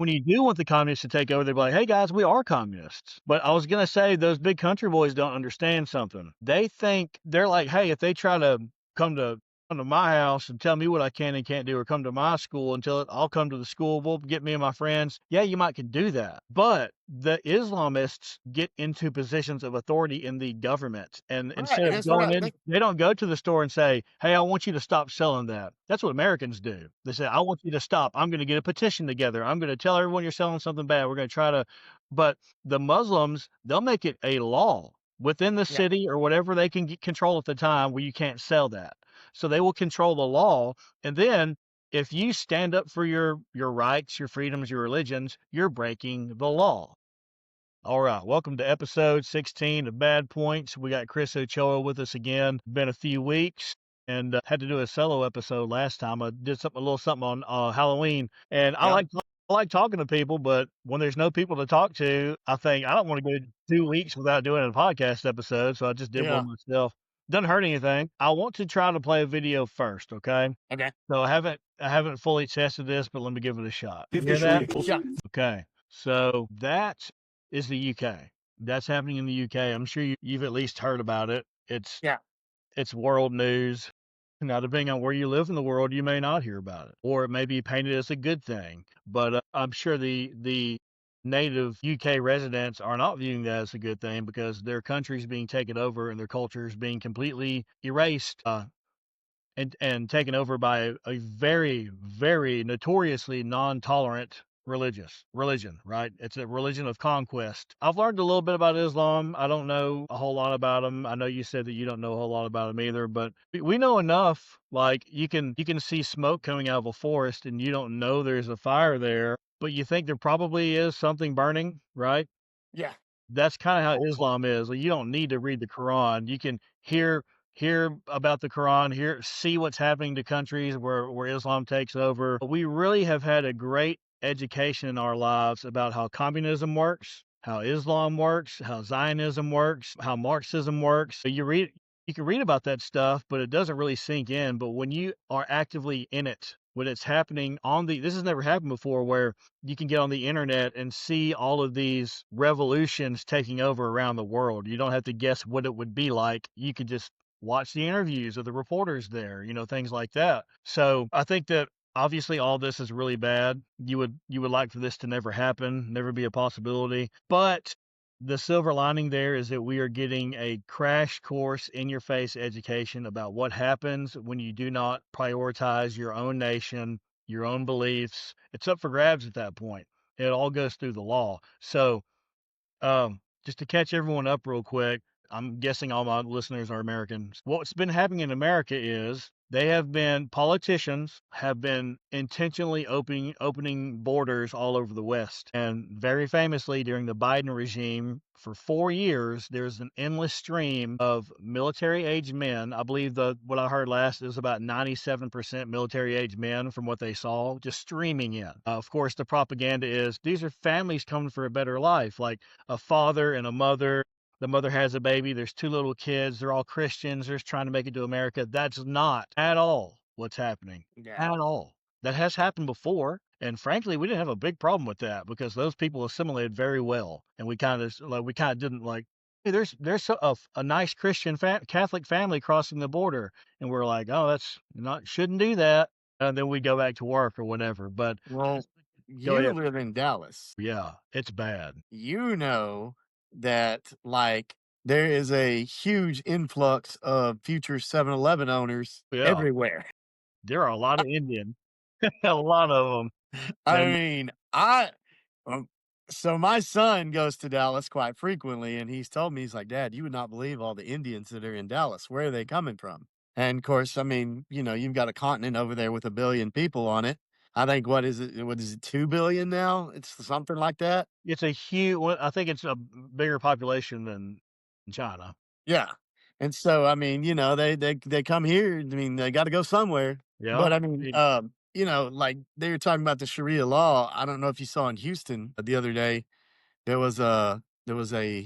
when you do want the communists to take over, they're like, "Hey guys, we are communists." But I was gonna say those big country boys don't understand something. They think they're like, "Hey, if they try to come to come to my house and tell me what I can and can't do, or come to my school and tell it, I'll come to the school, we'll get me and my friends." Yeah, you might could do that. But the Islamists get into positions of authority in the government. And Right, instead and of that's what going I in, think. they don't go to the store and say, "Hey, I want you to stop selling that." That's what Americans do. They say, "I want you to stop. I'm gonna get a petition together. I'm gonna tell everyone you're selling something bad. We're gonna try to." But the Muslims, they'll make it a law within the Yeah, city or whatever they can get control at the time where you can't sell that. So they will control the law. And then if you stand up for your rights, your freedoms, your religions, you're breaking the law. All right, welcome to episode 16 of Bad Points. We got Chris Ochoa with us again. Been a few weeks and had to do a solo episode last time. I did something a little something on Halloween, and yeah, I like talking to people, but when there's no people to talk to, I think I don't want to go 2 weeks without doing a podcast episode, so I just did one yeah. myself. Doesn't hurt anything. I want to try to play a video first, okay? Okay. So I haven't fully tested this, but let me give it a shot. You hear that? Yeah, Okay. So that is the UK. That's happening in the UK. I'm sure you've at least heard about it. yeah, It's world news. Now, depending on where you live in the world, you may not hear about it, or it may be painted as a good thing. But I'm sure the native UK residents are not viewing that as a good thing because their country's being taken over and their culture is being completely erased. And taken over by a very, very notoriously non-tolerant religion, right? It's a religion of conquest. I've learned a little bit about Islam. I don't know a whole lot about them. I know you said that you don't know a whole lot about them either, but we know enough. Like you can see smoke coming out of a forest and you don't know there's a fire there, but you think there probably is something burning, right? yeah, That's kinda how Islam is, like, you don't need to read the Quran, you can hear about the Quran, see what's happening to countries where Islam takes over. We really have had a great education in our lives about how communism works, how Islam works, how Zionism works, how Marxism works. So you can read about that stuff, but it doesn't really sink in, but when you are actively in it, when it's happening on the this has never happened before where you can get on the internet and see all of these revolutions taking over around the world. You don't have to guess what it would be like. You could just watch the interviews of the reporters there, things like that. So I think that obviously all this is really bad. You would like for this to never happen, never be a possibility. But the silver lining there is that we are getting a crash course in your face education about what happens when you do not prioritize your own nation, your own beliefs. It's up for grabs at that point. It all goes through the law. So, just to catch everyone up real quick, I'm guessing all my listeners are Americans. What's been happening in America is politicians have been intentionally opening borders all over the West. And very famously during the Biden regime for 4 years, there's an endless stream of military age men. I believe what I heard last is about 97% military age men from what they saw just streaming in. Of course, the propaganda is these are families coming for a better life, like a father and a mother. The mother has a baby. There's two little kids. They're all Christians. They're just trying to make it to America. That's not at all what's happening. yeah. At all. That has happened before. And frankly, we didn't have a big problem with that because those people assimilated very well. And we kind of didn't like, hey, there's a nice Christian Catholic family crossing the border. And we're like, oh, that's not, shouldn't do that. And then we go back to work or whatever. But Well, go you ahead. live in Dallas. Yeah, it's bad. You know that, like, there is a huge influx of future 7-Eleven owners Yeah. everywhere. There are a lot of Indians. A lot of them. I And mean, um, so my son goes to Dallas quite frequently, and he's told me, he's like, "Dad, you would not believe all the Indians that are in Dallas. Where are they coming from?" And of course, I mean, you've got a continent over there with 1 billion people on it. I think what is it, 2 billion now? It's something like that. it's a huge well, I think it's a bigger population than China. Yeah. And so, I mean, they come here. I mean, they got to go somewhere. Yeah. But I I mean, mean, like they were talking about the Sharia law. I don't know if you saw in Houston the other day. There was a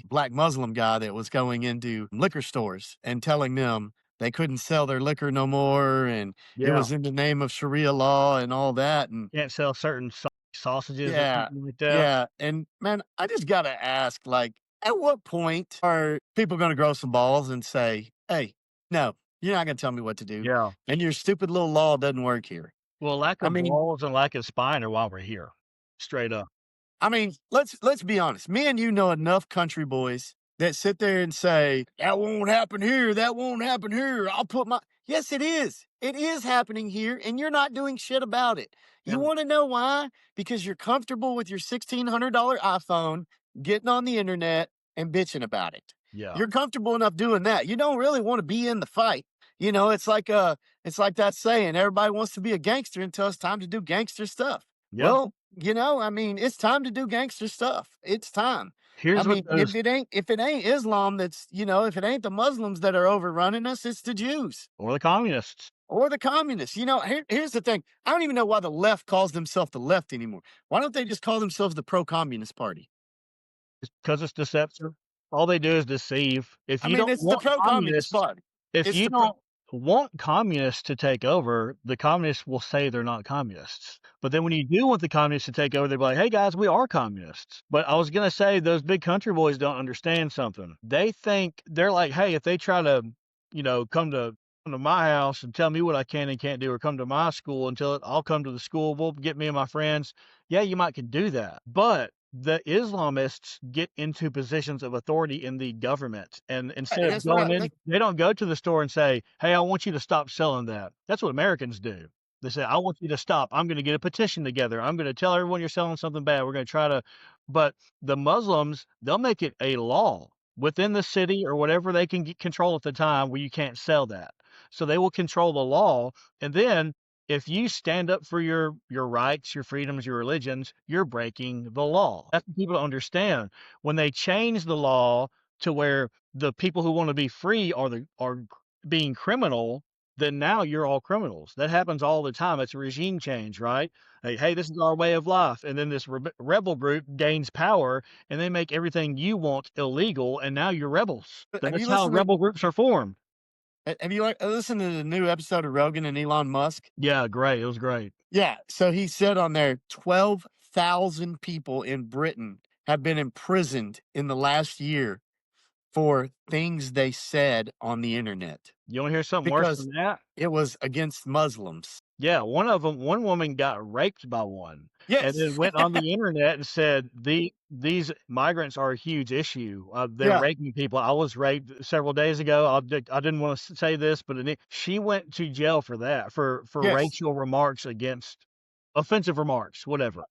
black Muslim guy that was going into liquor stores and telling them they couldn't sell their liquor no more, and it yeah, was in the name of Sharia law and all that. And can't sell certain sausages or Yeah, something like that. yeah, and man, I just gotta ask, like, at what point are people gonna grow some balls and say, "Hey, no, you're not gonna tell me what to do, Yeah. and your stupid little law doesn't work here." Well, lack I of mean balls and lack of spine are why we're here. Straight up. let's be honest. Me and you know enough country boys that sit there and say, "That won't happen here. That won't happen here. I'll put my." Yes, it is. It is happening here, and you're not doing shit about it. You And want to know why? Because you're comfortable with your $1,600 iPhone, getting on the internet and bitching about it. yeah. You're comfortable enough doing that. You don't really want to be in the fight. It's like that saying, everybody wants to be a gangster until it's time to do gangster stuff. Yeah. Well, it's time to do gangster stuff. It's time. I Here's what mean, those if it ain't Islam that's, if it ain't the Muslims that are overrunning us, it's the Jews or the communists, or the communists. Here's the thing. I don't even know why the left calls themselves the left anymore. Why don't they just call themselves the pro-communist party? because it's deceptive. All they do is deceive. I mean, it's the pro-communist party. If It's you the pro don't want communists to take over, the communists will say they're not communists. But then when you do want the communists to take over, they'll be like, "Hey guys, we are communists." But I was gonna say those big country boys don't understand something. They think they're like, "Hey, if they try to, come to my house and tell me what I can and can't do, or come to my school and tell it, I'll come to the school, we'll get me and my friends." Yeah, you might could do that, but the Islamists get into positions of authority in the government, and instead of that's what going I in, think. they don't go to the store and say, "Hey, I want you to stop selling that." That's what Americans do. They say, "I want you to stop. I'm gonna get a petition together. I'm gonna tell everyone you're selling something bad. We're gonna try to." But the Muslims, they'll make it a law within the city or whatever they can get control at the time where you can't sell that. So they will control the law, and then if you stand up for your rights, your freedoms, your religions, you're breaking the law. That's what people don't understand. When they change the law to where the people who want to be free are being criminal, then now you're all criminals. That happens all the time. It's a regime change, right? Like, hey, this is our way of life, and then this rebel group gains power, and they make everything you want illegal, and now you're rebels. Have That's you how listened to rebel groups are formed. have you listened to the new episode of Rogan and Elon Musk? Yeah, great. It was great. Yeah, so he said on there 12,000 people in Britain have been imprisoned in the last year for things they said on the internet You want to hear something worse because than that? it was against Muslims. Yeah, one woman got raped by one, and then Yes. went on the internet and said, These migrants are a huge issue. They're Yeah, raping people. I was raped several days ago. I didn't wanna say this, but she went to jail for that, for yes. racial remarks against offensive remarks, whatever.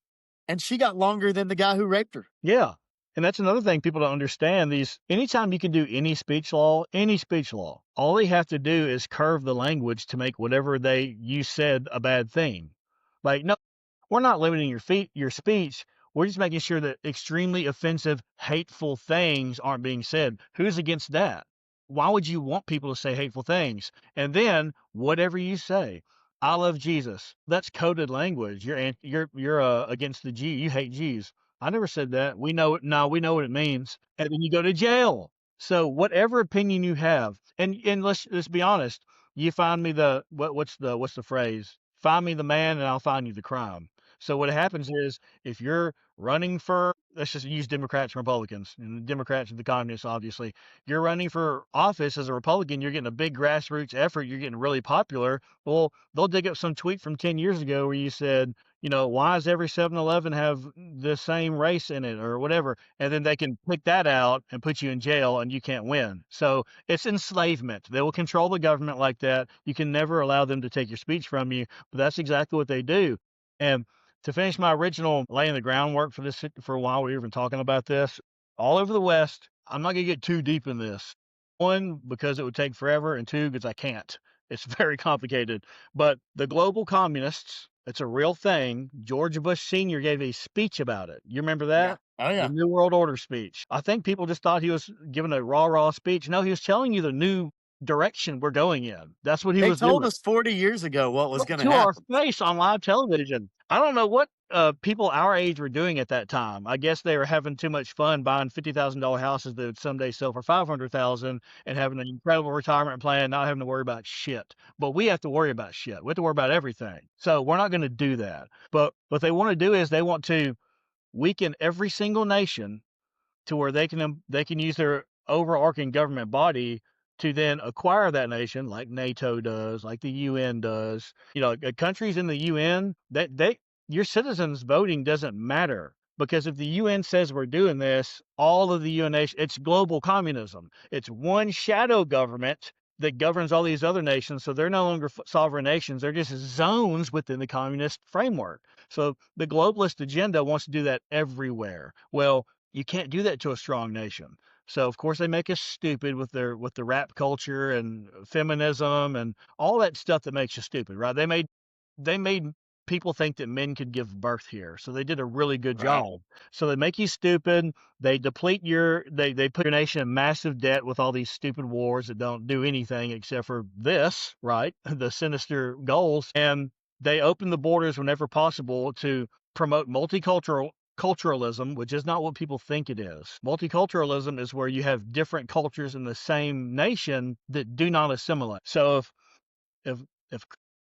And she got longer than the guy who raped her. Yeah, and that's another thing people don't understand, these anytime you can do any speech law, all they have to do is curve the language to make whatever you said a bad thing. Like, no, we're not limiting your speech. We're just making sure that extremely offensive, hateful things aren't being said. Who's against that? Why would you want people to say hateful things? And then whatever you say, I love Jesus. That's coded language. You're against the G. You hate G's. I never said that. We know it. No, we know what it means. And then you go to jail. So whatever opinion you have, and let's be honest. You find me what's the phrase? Find me the man, and I'll find you the crime. So what happens is if you're running for, let's just use Democrats and Republicans, and the Democrats and the communists, obviously. You're running for office as a Republican. You're getting a big grassroots effort. You're getting really popular. Well, they'll dig up some tweet from 10 years ago where you said, why does every 7-Eleven have the same race in it or whatever? And then they can pick that out and put you in jail and you can't win. So it's enslavement. They will control the government like that. You can never allow them to take your speech from you, but that's exactly what they do. And to finish my original laying the groundwork for this, for a while, we were even talking about this all over the West. I'm not going to get too deep in this. One, because it would take forever, and two, because I can't. It's very complicated. But the global communists, it's a real thing. George Bush Sr. gave a speech about it. You remember Yeah. that? Oh, The yeah. New World Order speech. I think people just thought he was giving a rah speech. No, he was telling you the new direction we're going in. That's what he They was told doing. us 40 years ago what was Right gonna to our happen. face on live television. I don't know what people our age were doing at that time. I guess they were having too much fun buying $50,000 houses that would someday sell for 500,000 and having an incredible retirement plan, not having to worry about shit. But we have to worry about shit. We have to worry about everything. So we're not going to do that. But what they want to do is they want to weaken every single nation to where they can use their overarching government body to then acquire that nation like NATO does, like the UN does. Countries in the UN that they your citizens voting doesn't matter because if the UN says we're doing this, all of the UN nations, it's global communism. It's one shadow government that governs all these other nations, so they're no longer sovereign nations. They're just zones within the communist framework. So the globalist agenda wants to do that everywhere. Well, you can't do that to a strong nation. So of course they make us stupid with the rap culture and feminism and all that stuff that makes you stupid, right? They made people think that men could give birth here. So they did a really good Right. job. So they make you stupid. They put your nation in massive debt with all these stupid wars that don't do anything except for this, right? The sinister goals. And they open the borders whenever possible to promote multiculturalism, which is not what people think it is. Multiculturalism is where you have different cultures in the same nation that do not assimilate. So if if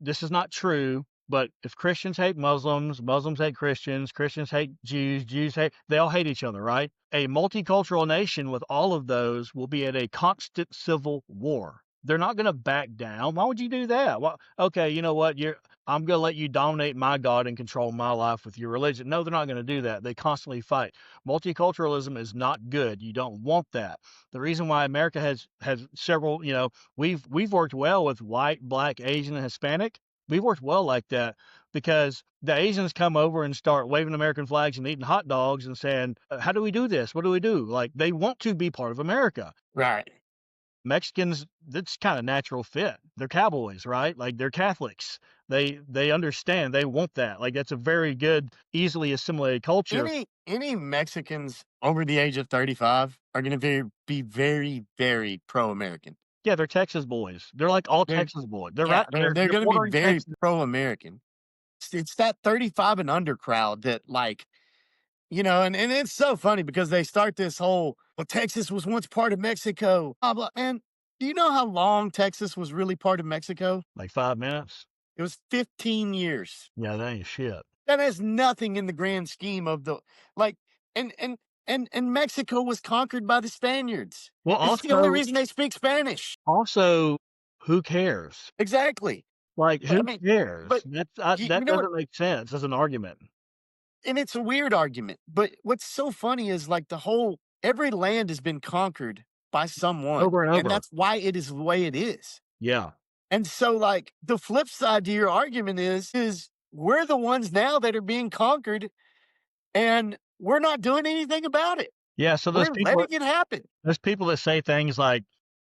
this is not true, but if Christians hate Muslims, Muslims hate Christians, Christians hate Jews, Jews hate, they all hate each other, right? A multicultural nation with all of those will be at a constant civil war. They're not going to back down. Why would you do that? Well, okay, you know what? I'm going to let you dominate my God and control my life with your religion. No, they're not going to do that. They constantly fight. Multiculturalism is not good. You don't want that. The reason why America has several, we've worked well with white, black, Asian, and Hispanic. We've worked well like that because the Asians come over and start waving American flags and eating hot dogs and saying, "How do we do this? What do we do?" Like they want to be part of America. Right. Mexicans, that's kind of natural fit. They're cowboys, right? Like they're Catholics. They understand. They want that. Like that's a very good, easily assimilated culture. Any Mexicans over the age of 35 are gonna be very, very pro-American. Yeah, they're Texas boys. They're like all They're Texas boys. They're yeah, right. they're They're gonna be bordering very Texas. pro-American. It's that 35 and under crowd that, like, and it's so funny because they start this whole, "Well, Texas was once part of Mexico, blah, blah," and do you know how long Texas was really part of Mexico? Like 5 minutes. It was 15 years. Yeah, that ain't shit. That has nothing in the grand scheme of the like, and Mexico was conquered by the Spaniards. Well, It's the only also, reason they speak Spanish. also, who cares? Exactly. Like, But, I who mean, cares? but you That know what? doesn't make sense as an argument. And it's a weird argument, but what's so funny is like every land has been conquered by someone, Over and and over. that's why it is the way it is. Yeah. And so, like, the flip side to your argument is we're the ones now that are being conquered, and we're not doing anything about it. Yeah, so We're letting it happen. those people that say things like,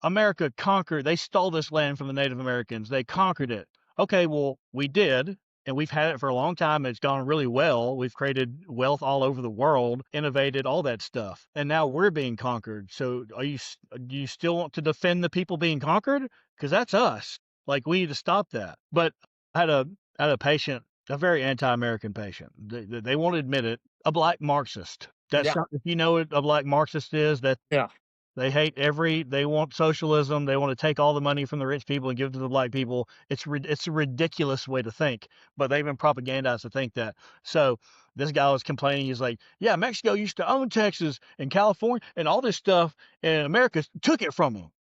"America conquered they stole this land from the Native Americans. They conquered it." Okay, well, we did, and we've had it for a long time, and it's gone really well. We've created wealth all over the world, innovated, all that stuff, and now we're being conquered. So do you still want to defend the people being conquered? Because that's us. Like, we need to stop that. But I had a I had a patient, a very anti-American patient. They won't admit it, a black Marxist. That's Yeah, not if you know what a black Marxist is, that yeah. they want socialism. They want to take all the money from the rich people and give it to the black people. It's a ridiculous way to think, but they've been propagandized to think that. So this guy was complaining. He's like, "Yeah, Mexico used to own Texas and California and all this stuff, and America took it from them."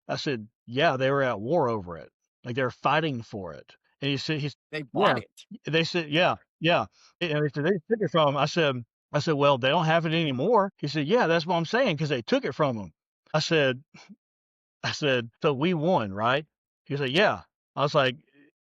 I said, "Yeah, they were at war over it. Like they're fighting for it." And They yeah. bought it. They said, "Yeah, yeah." And they said, "They took it from 'em." I said, "Well, they don't have it anymore." He said, "Yeah, that's what I'm saying, because they took it from them." I said, "So we won, right?" He said, "Yeah." I was like,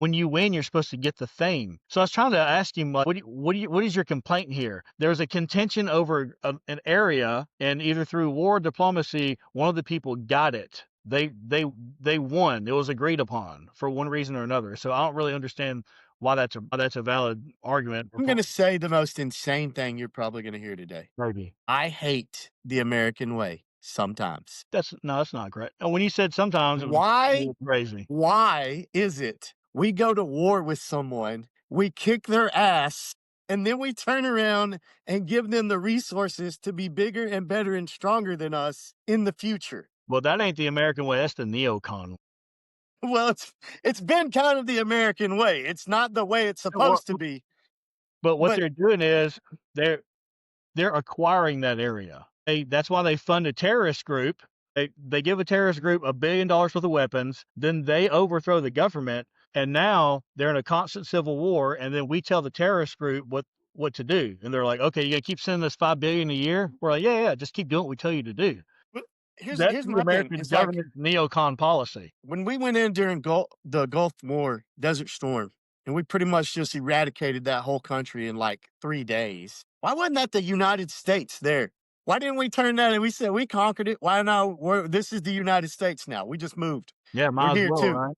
"When you win, you're supposed to get the thing." So I was trying to ask him, like, what is your complaint here? There was a contention over an area, and either through war or diplomacy, one of the people got it. They won. It was agreed upon for one reason or another. So I don't really understand why that's a valid argument. I'm gonna say the most insane thing you're probably gonna hear today. Maybe. I hate the American way sometimes. That's not correct. And when you said sometimes, it was a Why little crazy. why is it we go to war with someone, we kick their ass, and then we turn around and give them the resources to be bigger and better and stronger than us in the future. Well, that ain't the American way, that's the neocon. Well, it's been kind of the American way. It's not the way it's Well, supposed to be, but what but they're doing is they're they're acquiring that area. That's why they fund a terrorist group. They give a terrorist group $1 billion worth of weapons, then they overthrow the government, and now they're in a constant civil war, and then we tell the terrorist group what to do. And they're like, "Okay, you gonna keep sending us 5 billion a year?" We're like, "Yeah, yeah, just keep doing what we tell you to do." but That's here's the my thing. American It's like government's neocon policy. when we went in during the Gulf War, Desert Storm, and we pretty much just eradicated that whole country in like 3 days. Why wasn't that the United States there? Why didn't we turn that and we said we conquered it? Why now? This is the United States now. We just moved. Yeah, We're might as here well, too. right?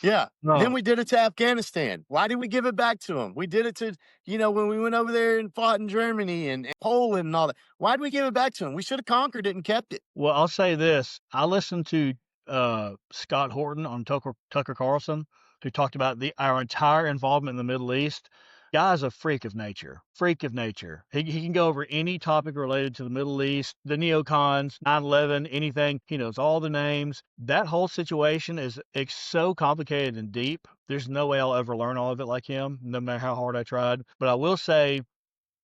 Yeah. Then No. we did it to Afghanistan. Why did we give it back to them? We did it to, when we went over there and fought in Germany and Poland and all that. Why did we give it back to them? We should have conquered it and kept it. Well, I'll say this. I listened to Scott Horton on Tucker Carlson, who talked about our entire involvement in the Middle East. Guy's a freak of nature. Freak of nature. He can go over any topic related to the Middle East, the neocons, 9/11, anything. He knows all the names. That whole situation is it's so complicated and deep. There's no way I'll ever learn all of it like him, no matter how hard I tried. But I will say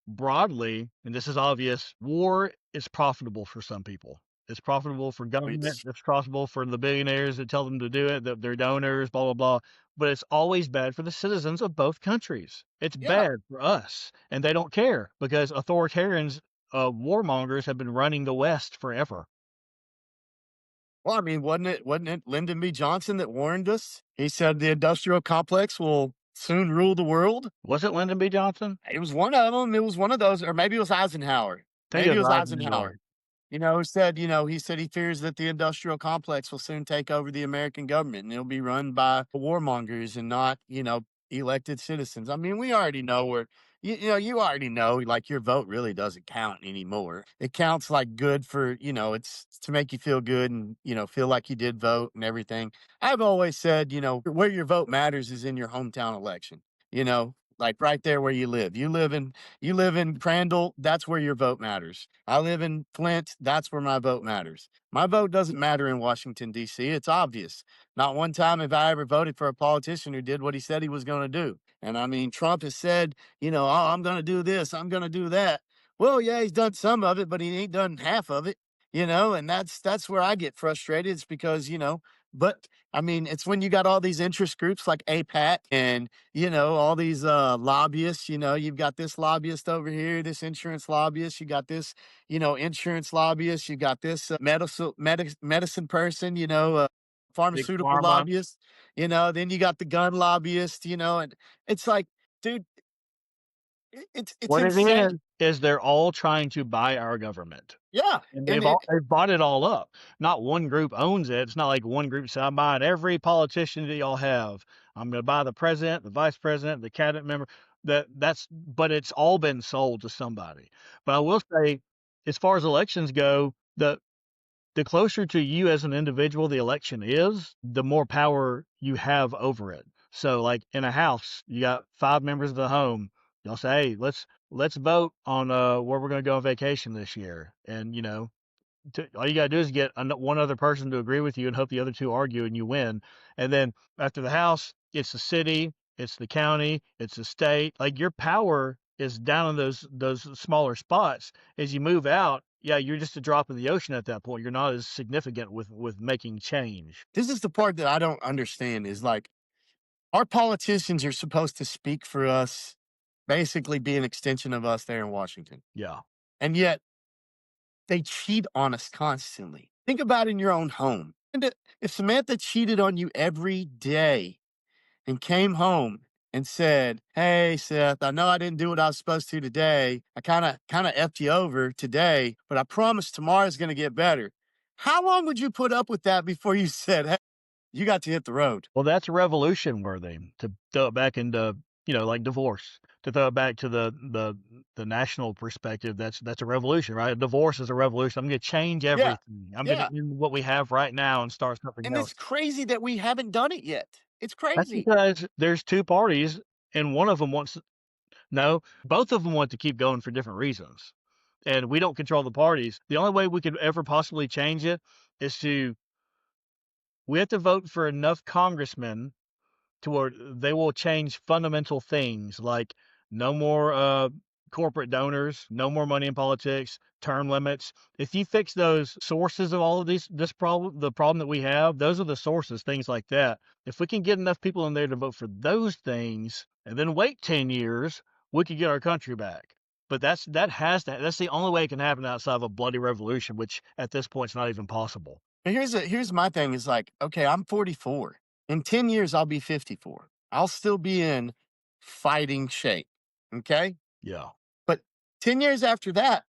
broadly, and this is obvious, war is profitable for some people. It's profitable for government. It's, It's profitable for the billionaires that tell them to do it, their donors, blah, blah, blah. But it's always bad for the citizens of both countries. It's yeah. bad for us. And they don't care because authoritarians, warmongers have been running the West forever. Well, I mean, wasn't it Lyndon B. Johnson that warned us? He said the industrial complex will soon rule the world. Was it Lyndon B. Johnson? It was one of them. It was one of those, or maybe it was Eisenhower. I think Maybe it it was was Eisenhower. Eisenhower. He said he fears that the industrial complex will soon take over the American government and it'll be run by warmongers and not, elected citizens. I mean, we already know you already know, like your vote really doesn't count anymore. It counts like good for, it's to make you feel good and, feel like you did vote and everything. I've always said, where your vote matters is in your hometown election, like right there where you live. You live in Crandall, that's where your vote matters. I live in Flint, that's where my vote matters. My vote doesn't matter in Washington, D.C. It's obvious. Not one time have I ever voted for a politician who did what he said he was going to do. And I mean, Trump has said, oh, I'm going to do this, I'm going to do that. Well, yeah, he's done some of it, but he ain't done half of it, and that's where I get frustrated. It's because, but I mean, it's when you got all these interest groups like APAC and all these lobbyists. You've got this lobbyist over here, this insurance lobbyist. You got this, insurance lobbyist. You got this medicine person. Big Pharmaceutical Pharma. lobbyist. Then you got the gun lobbyist. And it's like, dude, it's What it insane. is they're all trying to buy our government. Yeah, And and it they've bought it all up. Not one group owns it. It's not like one group said, "I'm buying every politician that y'all have. I'm gonna buy the president, the vice president, the cabinet member." But it's all been sold to somebody. But I will say, as far as elections go, the closer to you as an individual the election is, the more power you have over it. So, like in a house, you got 5 members of the home. Y'all say, "Hey, let's vote on where we're gonna go on vacation this year." And all you gotta do is get one other person to agree with you and hope the other two argue and you win. And then after the house, it's the city, it's the county, it's the state. Like your power is down in those smaller spots. As you move out, yeah, you're just a drop in the ocean at that point. You're not as significant with making change. this is the part that I don't understand is like our politicians are supposed to speak for us, basically be an extension of us there in Washington. Yeah. And yet they cheat on us constantly. Think about in your own home. If Samantha cheated on you every day and came home and said, "Hey, Seth, I know I didn't do what I was supposed to today. I kind of effed you over today, but I promise tomorrow's going to get better." How long would you put up with that before you said, "Hey, you got to hit the road"? Well, that's revolution worthy to throw it back into, like divorce. To throw it back to the national perspective, that's a revolution, right? A divorce is a revolution. I'm gonna change Yeah. everything. I'm gonna Yeah. end what we have right now and start something And it's else. crazy that we haven't done it yet. It's That's crazy. because there's 2 parties and one of them wants No, both of them want to keep going for different reasons, and we don't control the parties. The only way we could ever possibly change it is to we have to vote for enough congressmen to where they will change fundamental things like no more corporate donors, no more money in politics, term limits. If you fix those sources of all of this problem, the problem that we have, those are the sources, things like that. If we can get enough people in there to vote for those things and then wait 10 years, we could get our country back. But that's the only way it can happen outside of a bloody revolution, which at this point is not even possible. And here's my thing is like, okay, I'm 44. In 10 years, I'll be 54. I'll still be in fighting shape. Okay. Yeah. But 10 years after that,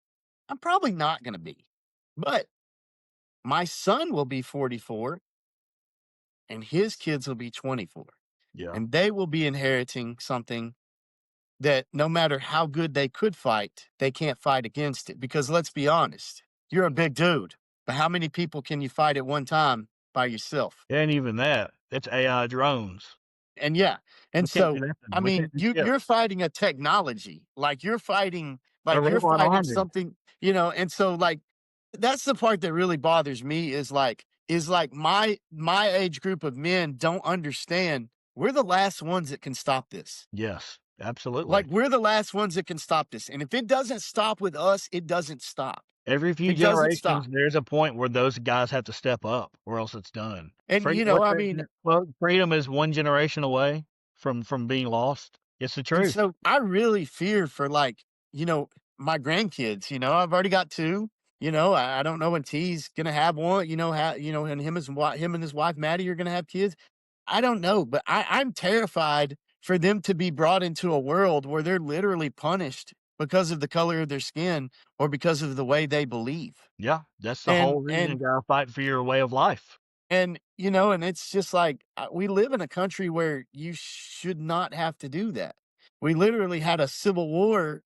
I'm probably not going to be. But my son will be 44 and his kids will be 24. Yeah. And they will be inheriting something that no matter how good they could fight, they can't fight against it. Because let's be honest, you're a big dude, but how many people can you fight at one time by yourself? And even that, it's AI drones. And yeah, and We can't do so, that to I them. We mean, can't do shit. you're fighting a technology, A you're robot fighting army. something, and so, like, that's the part that really bothers me is like my age group of men don't understand we're the last ones that can stop this. Yes, absolutely. Like, we're the last ones that can stop this, and if it doesn't stop with us, it doesn't stop. Every few It doesn't generations, stop, there's a point where those guys have to step up or else it's done. and, Free what's I that mean, that quote? Freedom is one generation away from being lost. It's the and truth. so I really fear for like, my grandkids, I've already got two, I don't know when T's gonna have one, and him and his wife Maddie are gonna have kids. I don't know, but I'm terrified for them to be brought into a world where they're literally punished because of the color of their skin or because of the way they believe. Yeah, that's the And whole reason you and gotta fight for your way of life. and it's just like, we live in a country where you should not have to do that. We literally had a civil war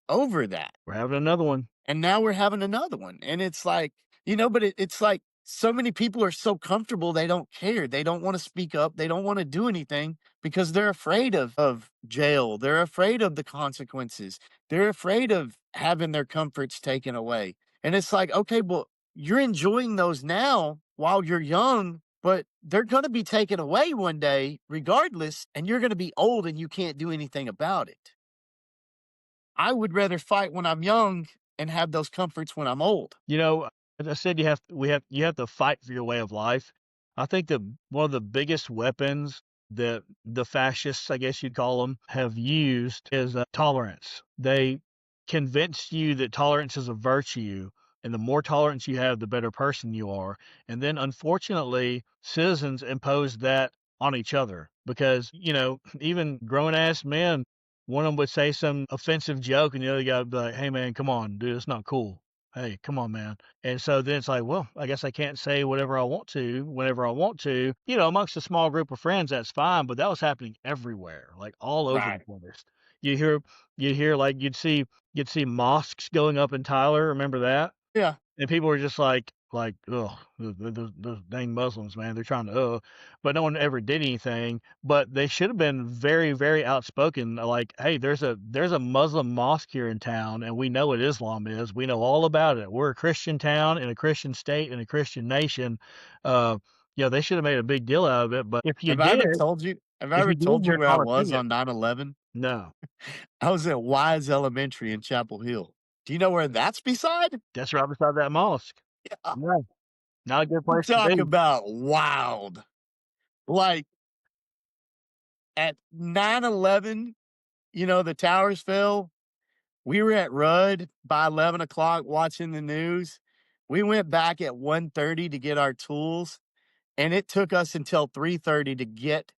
over that. We're having another one. And now we're having another one. And it's like, but it's like so many people are so comfortable, they don't care. They don't want to speak up. They don't want to do anything because they're afraid of jail. They're afraid of the consequences. They're afraid of having their comforts taken away. And it's like, okay, well, you're enjoying those now while you're young, but they're going to be taken away one day regardless. And you're going to be old and you can't do anything about it. I would rather fight when I'm young and have those comforts when I'm old. You know, as I said, you have to fight for your way of life. I think that one of the biggest weapons that the fascists, I guess you'd call them, have used is tolerance. They convince you that tolerance is a virtue, and the more tolerance you have, the better person you are. And then, unfortunately, citizens impose that on each other because even grown ass men, one of them would say some offensive joke, and the other guy would be like, "Hey man, come on, dude, it's not cool. Hey, come on, man." And so then it's like, well, I guess I can't say whatever I want to whenever I want to. Amongst a small group of friends, that's fine, but that was happening everywhere, like all over the Right. place. You hear, you hear like you'd see mosques going up in Tyler. Remember that? Yeah. And people were just like, "Ugh, those dang Muslims, man, they're trying to," but no one ever did anything. But they should have been very, very outspoken, like, "Hey, there's a Muslim mosque here in town, and we know what Islam is. We know all about it. We're a Christian town in a Christian state in a Christian nation." They should have made a big deal out of it, but Have I if ever you did, told you you're where I not a was patriot. on 9/11? No, I was at Wise Elementary in Chapel Hill. Do you know where that's beside? that's right beside that mosque. Yeah. No, not a good place to Talk be. about wild. Like, at 9/11, the towers fell. We were at Rudd by 11 o'clock watching the news. We went back at 1:30 to get our tools, and it took us until 3:30 to get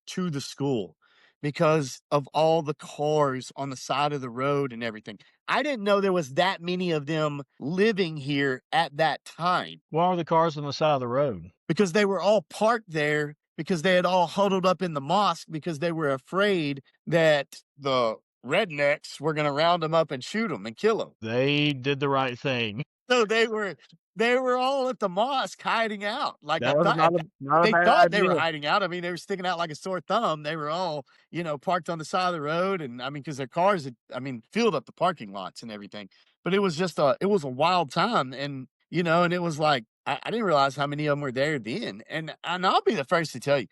to the school because of all the cars on the side of the road and everything. I didn't know there was that many of them living here at that time Why are the cars on the side of the road? because they were all parked there because they had all huddled up in the mosque because they were afraid that the rednecks were going to round them up and shoot them and kill them. They did the right thing. So they were all at the mosque hiding out, like, I That was thought not a they bad thought they were idea. hiding out. I mean, they were sticking out like a sore thumb. They were all, parked on the side of the road, and, I mean, because their cars had, filled up the parking lots and everything. But it was a wild time, and, and it was like, I didn't realize how many of them were there then, and I'll be the first to tell you,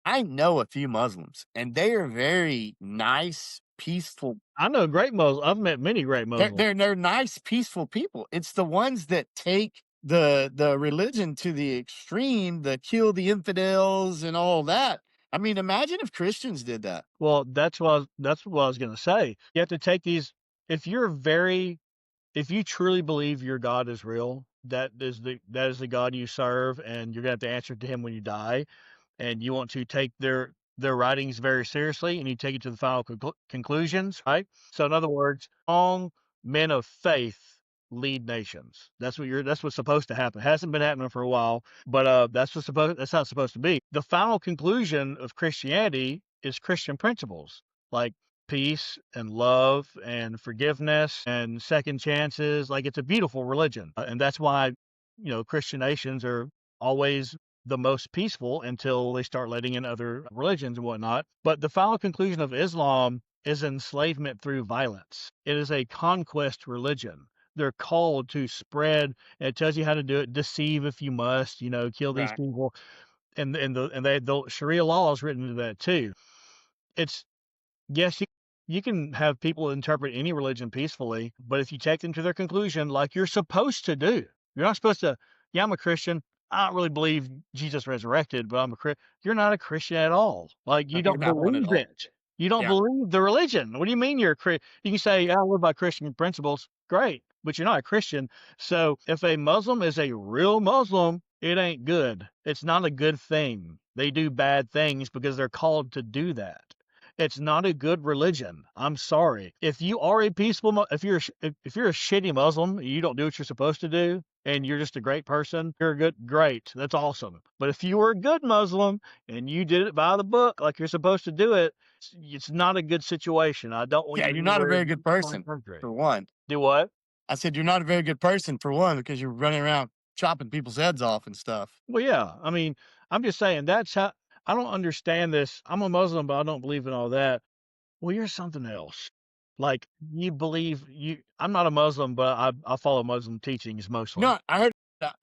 I know a few Muslims, and they are very nice, peaceful. I know great Muslims. I've met many great They're Muslims. they're they're nice, peaceful people. It's the ones that take the religion to the extreme, that kill the infidels and all that. I mean, imagine if Christians did that. Well, that's what I was gonna say. You have to take these if you're very if you truly believe your God is real, that is the God you serve, and you're gonna have to answer to him when you die, and you want to take their writings very seriously, and you take it to the final conclusions, right? So, in other words, strong men of faith lead nations. That's what's supposed to happen. Hasn't been happening for a while, but that's how it's supposed to be. The final conclusion of Christianity is Christian principles like peace and love and forgiveness and second chances. Like it's a beautiful religion, and that's why Christian nations are always the most peaceful until they start letting in other religions and whatnot. But the final conclusion of Islam is enslavement through violence. It is a conquest religion. They're called to spread. It tells you how to do it. Deceive if you must. Kill these Right. people, the Sharia law is written into that too. It's Yes, you can have people interpret any religion peacefully, but if you take them to their conclusion, like you're supposed to do, you're not supposed to. Yeah, I'm a Christian. I don't really believe Jesus resurrected, but I'm a Christian. You're not a Christian at all. Like No, you you're don't not one at believe all. it. You don't Yeah. believe the religion. What do you mean you're a Christian? You can say, "Yeah, I live by Christian principles." Great, but you're not a Christian. So if a Muslim is a real Muslim, it ain't good. It's not a good thing. They do bad things because they're called to do that. It's not a good religion. I'm sorry. If you are a peaceful, if you're a shitty Muslim, you don't do what you're supposed to do, and you're just a great person, you're a good, great. That's awesome. But if you were a good Muslim and you did it by the book like you're supposed to do it, it's not a good situation. I don't want Yeah, you you're not a anywhere in very good my person, country. for one. Do what? I said, "You're not a very good person, for one, because you're running around chopping people's heads off and stuff." Well, yeah. I mean, I'm just saying that's how I don't understand this. I'm a Muslim, but I don't believe in all that. Well, you're something else. Like, you believe you I'm not a Muslim, but I follow Muslim teachings mostly. I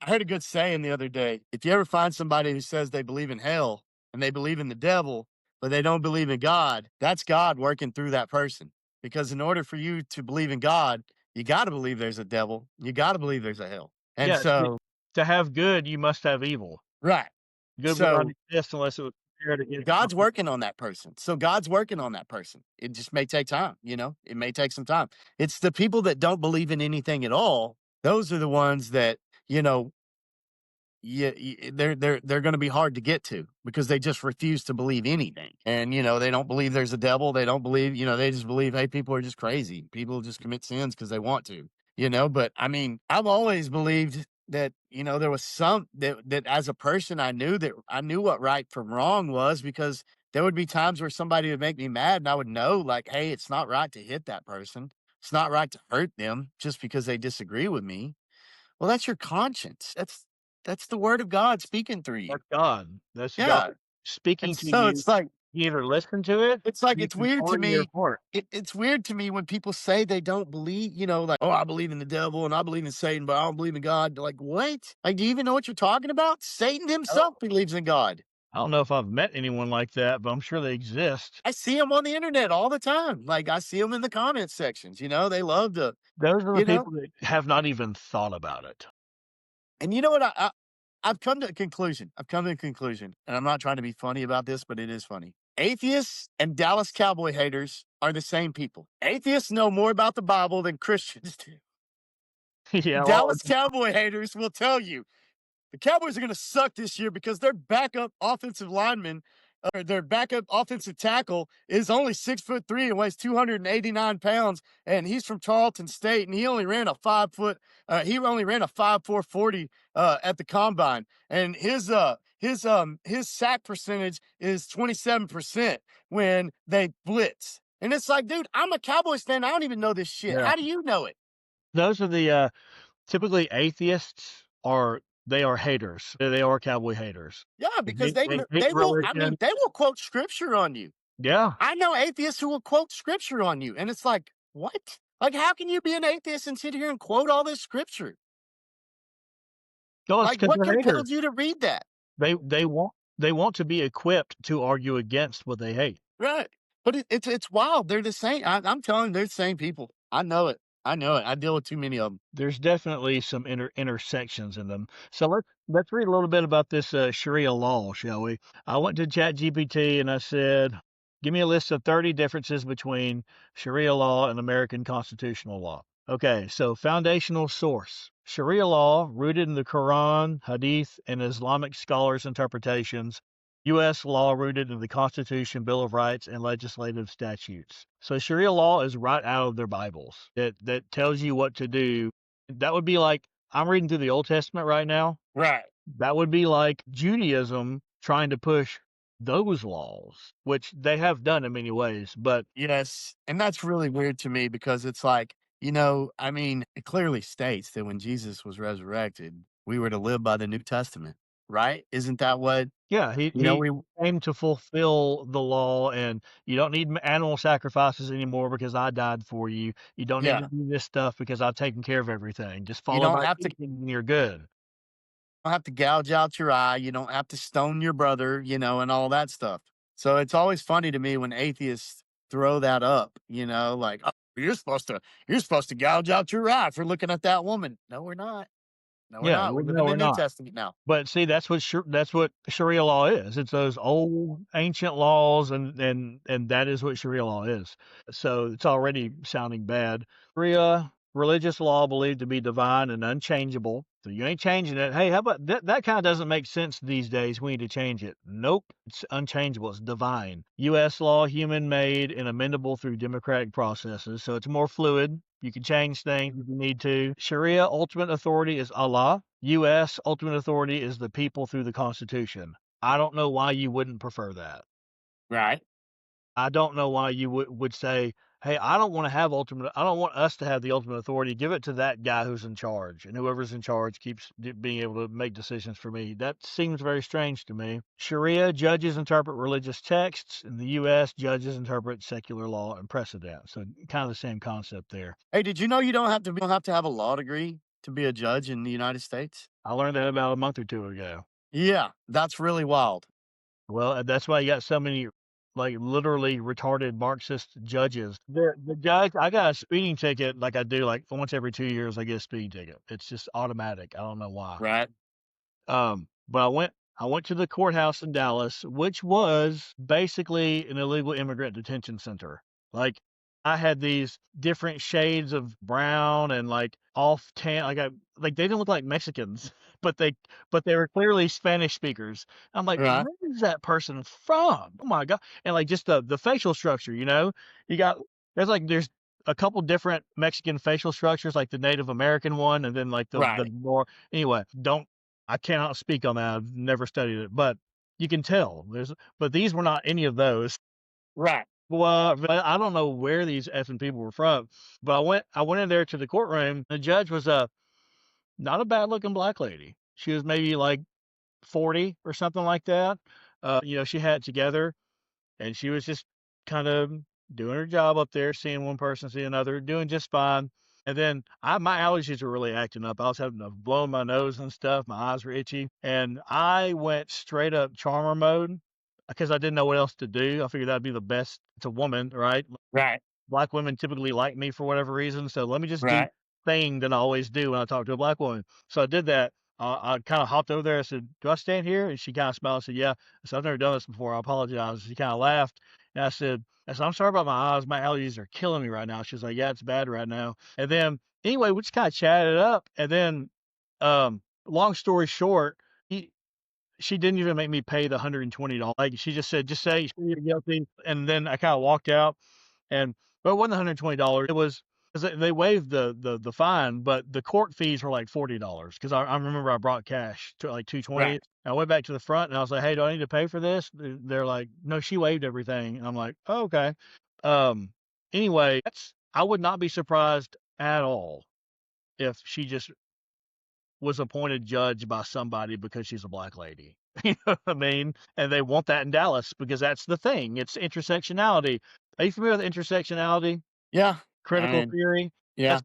heard a good saying the other day. If you ever find somebody who says they believe in hell and they believe in the devil, but they don't believe in God, that's God working through that person. Because in order for you to believe in God, you got to believe there's a devil. You got to believe there's a hell. And Yeah, so, to have good, you must have evil. right. Good would not So exist unless it was prepared against God's something. working on that person. So God's working on that person. It just may take time, It may take some time. It's the people that don't believe in anything at all. Those are the ones that, you know, yeah, they're gonna be hard to get to because they just refuse to believe anything. And, they don't believe there's a devil. They don't believe, they just believe, hey, people are just crazy. People just commit sins because they want to, But I mean, I've always believed that, there was some that as a person I knew what right from wrong was because there would be times where somebody would make me mad and I would know like, hey, it's not right to hit that person. It's not right to hurt them just because they disagree with me. Well, that's your conscience. That's the word of God speaking through you. That's God. That's God Yeah, speaking and to so you. it's like You either listen to it or you it's can weird to harden your me. heart. It's weird to me when people say they don't believe, like, "Oh, I believe in the devil and I believe in Satan, but I don't believe in God." Like, what? Like, do you even know what you're talking about? Satan himself believes in God. I don't know if I've met anyone like that, but I'm sure they exist. I see him on the internet all the time. Like, I see them in the comment sections. They love to, Those are the you know. people that have not even thought about it. And you know what? I've come to a conclusion. I've come to a conclusion, and I'm not trying to be funny about this, but it is funny. Atheists and Dallas Cowboy haters are the same people. Atheists know more about the Bible than Christians do. Yeah, well, Dallas Cowboy haters will tell you the Cowboys are going to suck this year because their backup offensive lineman, or their backup offensive tackle, is only 6'3" and weighs 289 pounds, and he's from Tarleton State, and he only ran a 5 foot. He only ran a 5.440 at the combine, and his sack percentage is 27% when they blitz. And it's like, dude, I'm a Cowboys fan. I don't even know this shit. yeah. How do you know it? Those are the Typically, atheists are haters. They are cowboy haters. Yeah, because they They kn hate they will I mean, religion. they will quote scripture on you. Yeah. I know atheists who will quote scripture on you, and it's like, "What? Like, how can you be an atheist and sit here and quote all this scripture? No, it's Like, because what they're haters. compelled you to read that?" They want to be equipped to argue against what they hate. Right. But it's wild. They're the same. I'm telling you, they're the same people. I know it. I know it. I deal with too many of them. There's definitely some intersections in them. So let's read a little bit about this Sharia law, shall we? I went to ChatGPT and I said, "Give me a list of 30 differences between Sharia law and American constitutional law." Okay, so foundational source. Sharia law, rooted in the Quran, Hadith, and Islamic scholars' interpretations. U.S. law rooted in the Constitution, Bill of Rights, and legislative statutes. So Sharia law is right out of their Bibles. That tells you what to do. That would be like I'm reading through the Old Testament right now. Right. That would be like Judaism trying to push those laws, which they have done in many ways. But Yes. And that's really weird to me because it's like, I mean, it clearly states that when Jesus was resurrected, we were to live by the New Testament, right? Isn't that what, yeah, he we, came to fulfill the law, and you don't need animal sacrifices anymore because I died for you. You don't need to yeah, do this stuff because I've taken care of everything. Just you follow don't my have to teaching and you're good. gouge out your eye. You don't have to stone your brother, and all that stuff. So it's always funny to me when atheists throw that up, like, oh, you're supposed to gouge out your eye for looking at that woman. No, we're not. No, we're Yeah, not. We're no, living we're in New not. Testament now. But see, that's what Sharia law is. It's those old ancient laws, and that is what Sharia law is. So it's already sounding bad. Sharia, religious law believed to be divine and unchangeable. So you ain't changing it. Hey, how about that? That kind of doesn't make sense these days. We need to change it. Nope, it's unchangeable. It's divine. U.S. law, human made and amendable through democratic processes. So it's more fluid. You can change things if you need to. Sharia, ultimate authority is Allah. U.S. ultimate authority is the people through the Constitution. I don't know why you wouldn't prefer that. Right. I don't know why you would say, "Hey, I don't want to have ultimate. I don't want us to have the ultimate authority. Give it to that guy who's in charge, and whoever's in charge keeps being able to make decisions for me." That seems very strange to me. Sharia judges interpret religious texts. In the U.S., judges interpret secular law and precedent. So kind of the same concept there. Hey, did you know you don't have to have a law degree to be a judge in the United States? I learned that about a month or two ago. Yeah, that's really wild. Well, that's why you got so many, like, literally retarded Marxist judges. The judge I got a speeding ticket like I do, like, once every 2 years, I get a speeding ticket. It's just automatic. I don't know why. Right. But I went to the courthouse in Dallas, which was basically an illegal immigrant detention center. Like, I had these different shades of brown and like off tan, like they didn't look like Mexicans, but they were clearly Spanish speakers. I'm like, Right. where is that person from? Oh my god! And like just the facial structure, you got there's a couple different Mexican facial structures, like the Native American one, and then like the Right. more anyway. Don't I cannot speak on that. I've never studied it, but you can tell but these were not any of those. Right. Well, I don't know where these effing people were from, but I went in there to the courtroom. The judge was a not a bad looking black lady. She was maybe like 40 or something like that. She had it together, and she was just kind of doing her job up there, seeing one person, see another, doing just fine. And then my allergies were really acting up. I was having to blow my nose and stuff. My eyes were itchy, and I went straight up charmer mode because I didn't know what else to do. I figured that'd be the best. It's a woman, right? Right. Black women typically like me for whatever reason, so let me just do Right. thing that I always do when I talk to a black woman. So I did that. I kind of hopped over there. I said, "Do I stand here?" And she kind of smiled and said, "Yeah." I said, "I've never done this before. I apologize." She kind of laughed. And I said, "I'm sorry about my eyes. My allergies are killing me right now." She's like, "Yeah, it's bad right now." And then, anyway, we just kind of chatted it up. And then, long story short, she didn't even make me pay the $120. Like, she just said, "Just say you're guilty." And then I kind of walked out. And but it wasn't $120. It was 'cause they waived the fine, but the court fees were like $40 because I remember I brought cash to like 220. Right. I went back to the front and I was like, "Hey, do I need to pay for this?" They're like, "No, she waived everything." And I'm like, "Oh, okay." Um, anyway, I would not be surprised at all if she just was appointed judge by somebody because she's a black lady. You know what I mean? And they want that in Dallas because that's the thing. It's intersectionality. Are you familiar with intersectionality? Yeah. Critical And theory? yeah.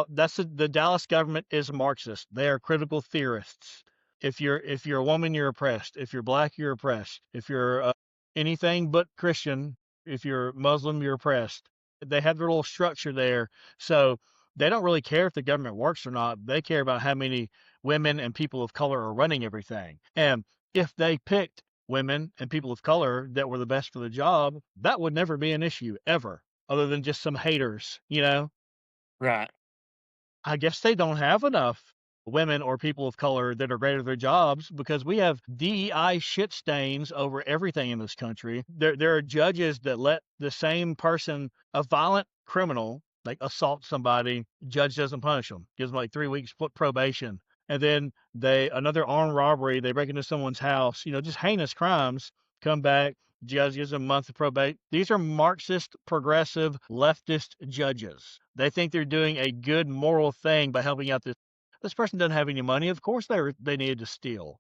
That's the Dallas government is Marxist. They are critical theorists. If you're a woman, you're oppressed. If you're black, you're oppressed. If you're, anything but Christian, if you're Muslim, you're oppressed. They have their little structure there, so they don't really care if the government works or not. They care about how many women and people of color are running everything, and if they picked women and people of color that were the best for the job, that would never be an issue, ever, other than just some haters, you know? Right. I guess they don't have enough women or people of color that are great at their jobs because we have DEI shit stains over everything in this country. There are judges that let the same person, a violent criminal, like assault somebody, judge doesn't punish them, gives them like 3 weeks probation. And then another armed robbery, they break into someone's house, just heinous crimes, come back, judge gives them a month of probate. These are Marxist, progressive, leftist judges. They think they're doing a good moral thing by helping out this person doesn't have any money. Of course they needed to steal.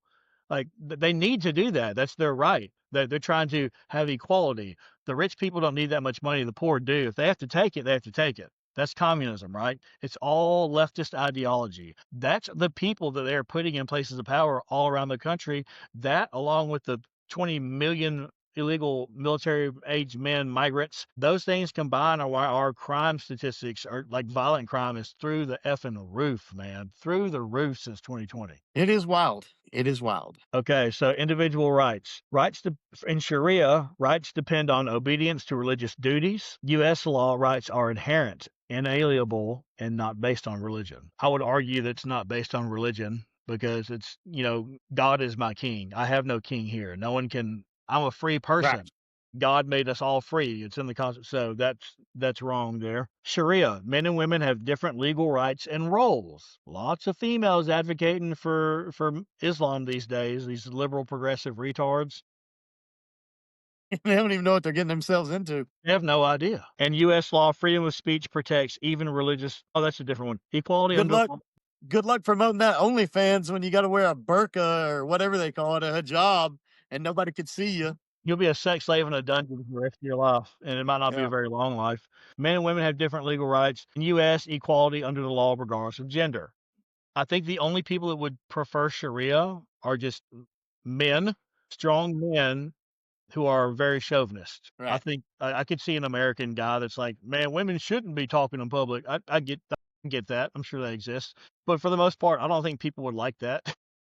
Like they need to do that. That's their right. They're trying to have equality. The rich people don't need that much money. The poor do. If they have to take it, they have to take it. That's communism, right? It's all leftist ideology. That's the people that they're putting in places of power all around the country. That, along with the 20 million illegal military age men, migrants, those things combined are why our crime statistics are like violent crime is through the effing roof, man. Through the roof since 2020. It is wild. It is wild. Okay, so individual rights. In Sharia, rights depend on obedience to religious duties. U.S. law rights are inherent, inalienable, and not based on religion. I would argue that it's not based on religion because God is my king. I have no king here. No one can, I'm a free Right. person. God made us all free. It's in the Constitution. So that's wrong there. Sharia, men and women have different legal rights and roles. Lots of females advocating for Islam these days, these liberal progressive retards. They don't even know what they're getting themselves into. They have no idea. And US law, freedom of speech protects even religious, oh, that's a different one. Equality Good under luck. law. Good luck promoting that OnlyFans when you got to wear a burqa or whatever they call it, a hijab, and nobody could see you. You'll be a sex slave in a dungeon for the rest of your life, and it might not be a Yeah. very long life. Men and women have different legal rights. In US, equality under the law regardless of gender. I think the only people that would prefer Sharia are just men, strong men who are very chauvinist. I Right. think I could see an American guy that's like, man, women shouldn't be talking in public. I get that. I'm sure that exists. But for the most part, I don't think people would like that.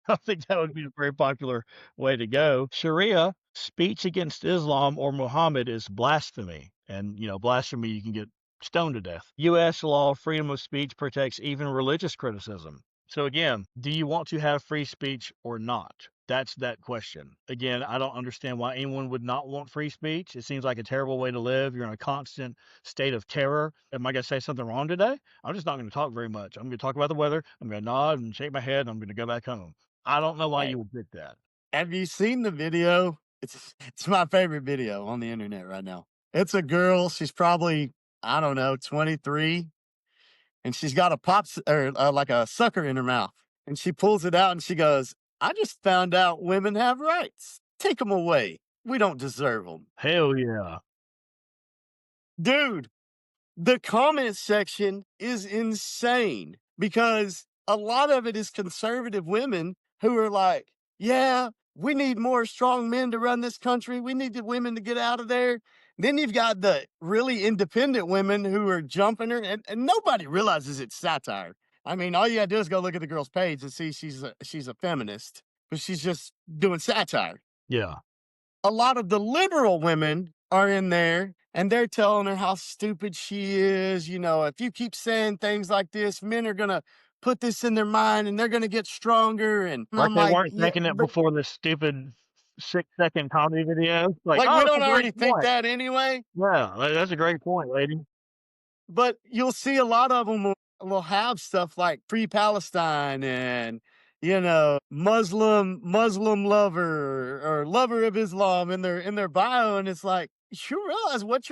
I think that would be a very popular way to go. Sharia, speech against Islam or Muhammad is blasphemy. And, blasphemy, you can get stoned to death. U.S. law, freedom of speech protects even religious criticism. So again, do you want to have free speech or not? That's that question. Again, I don't understand why anyone would not want free speech. It seems like a terrible way to live. You're in a constant state of terror. Am I going to say something wrong today? I'm just not going to talk very much. I'm going to talk about the weather. I'm going to nod and shake my head. And I'm going to go back home. I don't know why Right. you would pick that. Have you seen the video? It's my favorite video on the internet right now. It's a girl. She's probably, I don't know, 23, and she's got a or like a sucker in her mouth, and she pulls it out and she goes, "I just found out women have rights. Take them away. We don't deserve them." Hell yeah. Dude, the comment section is insane because a lot of it is conservative women who are like, yeah, we need more strong men to run this country. We need the women to get out of there. Then you've got the really independent women who are jumping her, and nobody realizes it's satire. I mean, all you gotta do is go look at the girl's page and see she's a feminist, but she's just doing satire. Yeah. A lot of the liberal women are in there and they're telling her how stupid she is. You know, if you keep saying things like this, men are going to put this in their mind and they're going to get stronger. And Like I'm they like, weren't yeah, thinking it but before this stupid 6-second comedy video. Like, like, oh, we that's don't a already great think point. that anyway. Yeah, that's a great point, lady. But you'll see a lot of them will have stuff like free Palestine and, you know, Muslim lover or lover of Islam in their bio. And it's like, you realize what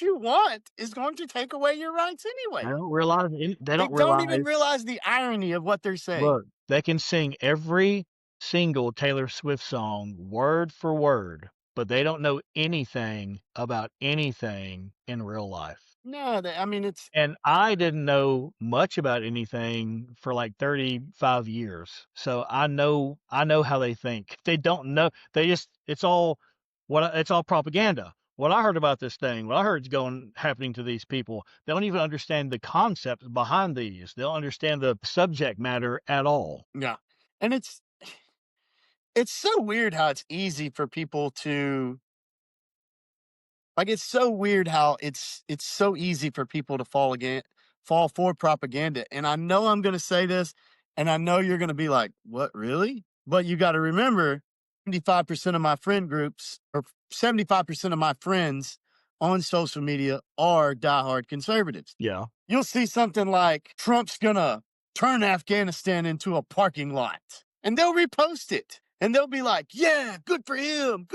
you want is going to take away your rights They anyway. don't realize. They They don't don't even realize. realize the irony of what they're saying. Look, They can sing every single Taylor Swift song word for word, but they don't know anything about anything in real life. No, I mean, it's And I didn't know much about anything for like 35 years. So I know how they think. They don't know. They just it's all propaganda. What I heard about this thing, what I heard is going happening to these people, they don't even understand the concepts behind these. They don't understand the subject matter at all. yeah. And it's so weird how it's easy for people to like, it's so weird how it's so easy for people to fall for propaganda, and I know I'm gonna say this, and I know you're gonna be like, "What, really?" But you gotta remember, 75% of my friend groups or 75% of my friends on social media are diehard conservatives. Yeah. You'll see something like, "Trump's gonna turn Afghanistan into a parking lot," and they'll repost it, and they'll be like, "Yeah, good for him."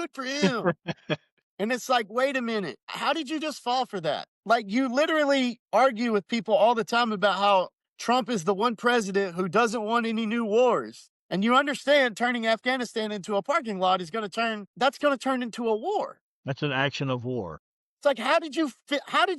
And it's like, wait a minute, how did you just fall for that? Like, you literally argue with people all the time about how Trump is the one president who doesn't want any new wars. And you understand turning Afghanistan into a parking lot that's going to turn into a war. That's an action of war. It's like, how did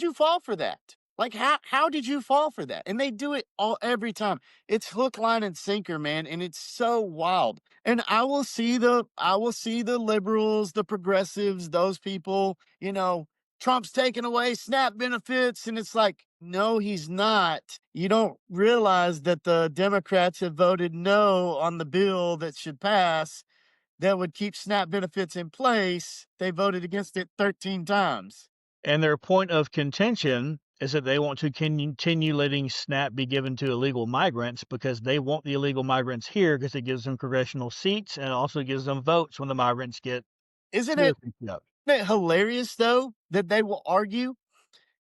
you fall for that? Like, how did you fall for that? And they do it every time. It's hook, line, and sinker, man. And it's so wild. And I will see the liberals, the progressives, those people, Trump's taking away SNAP benefits. And it's like, no, he's not. You don't realize that the Democrats have voted no on the bill that should pass that would keep SNAP benefits in place. They voted against it 13 times. And their point of contention is that they want to continue letting SNAP be given to illegal migrants because they want the illegal migrants here because it gives them congressional seats and it also gives them votes when the migrants get Isn't it citizenship. isn't it hilarious though that they will argue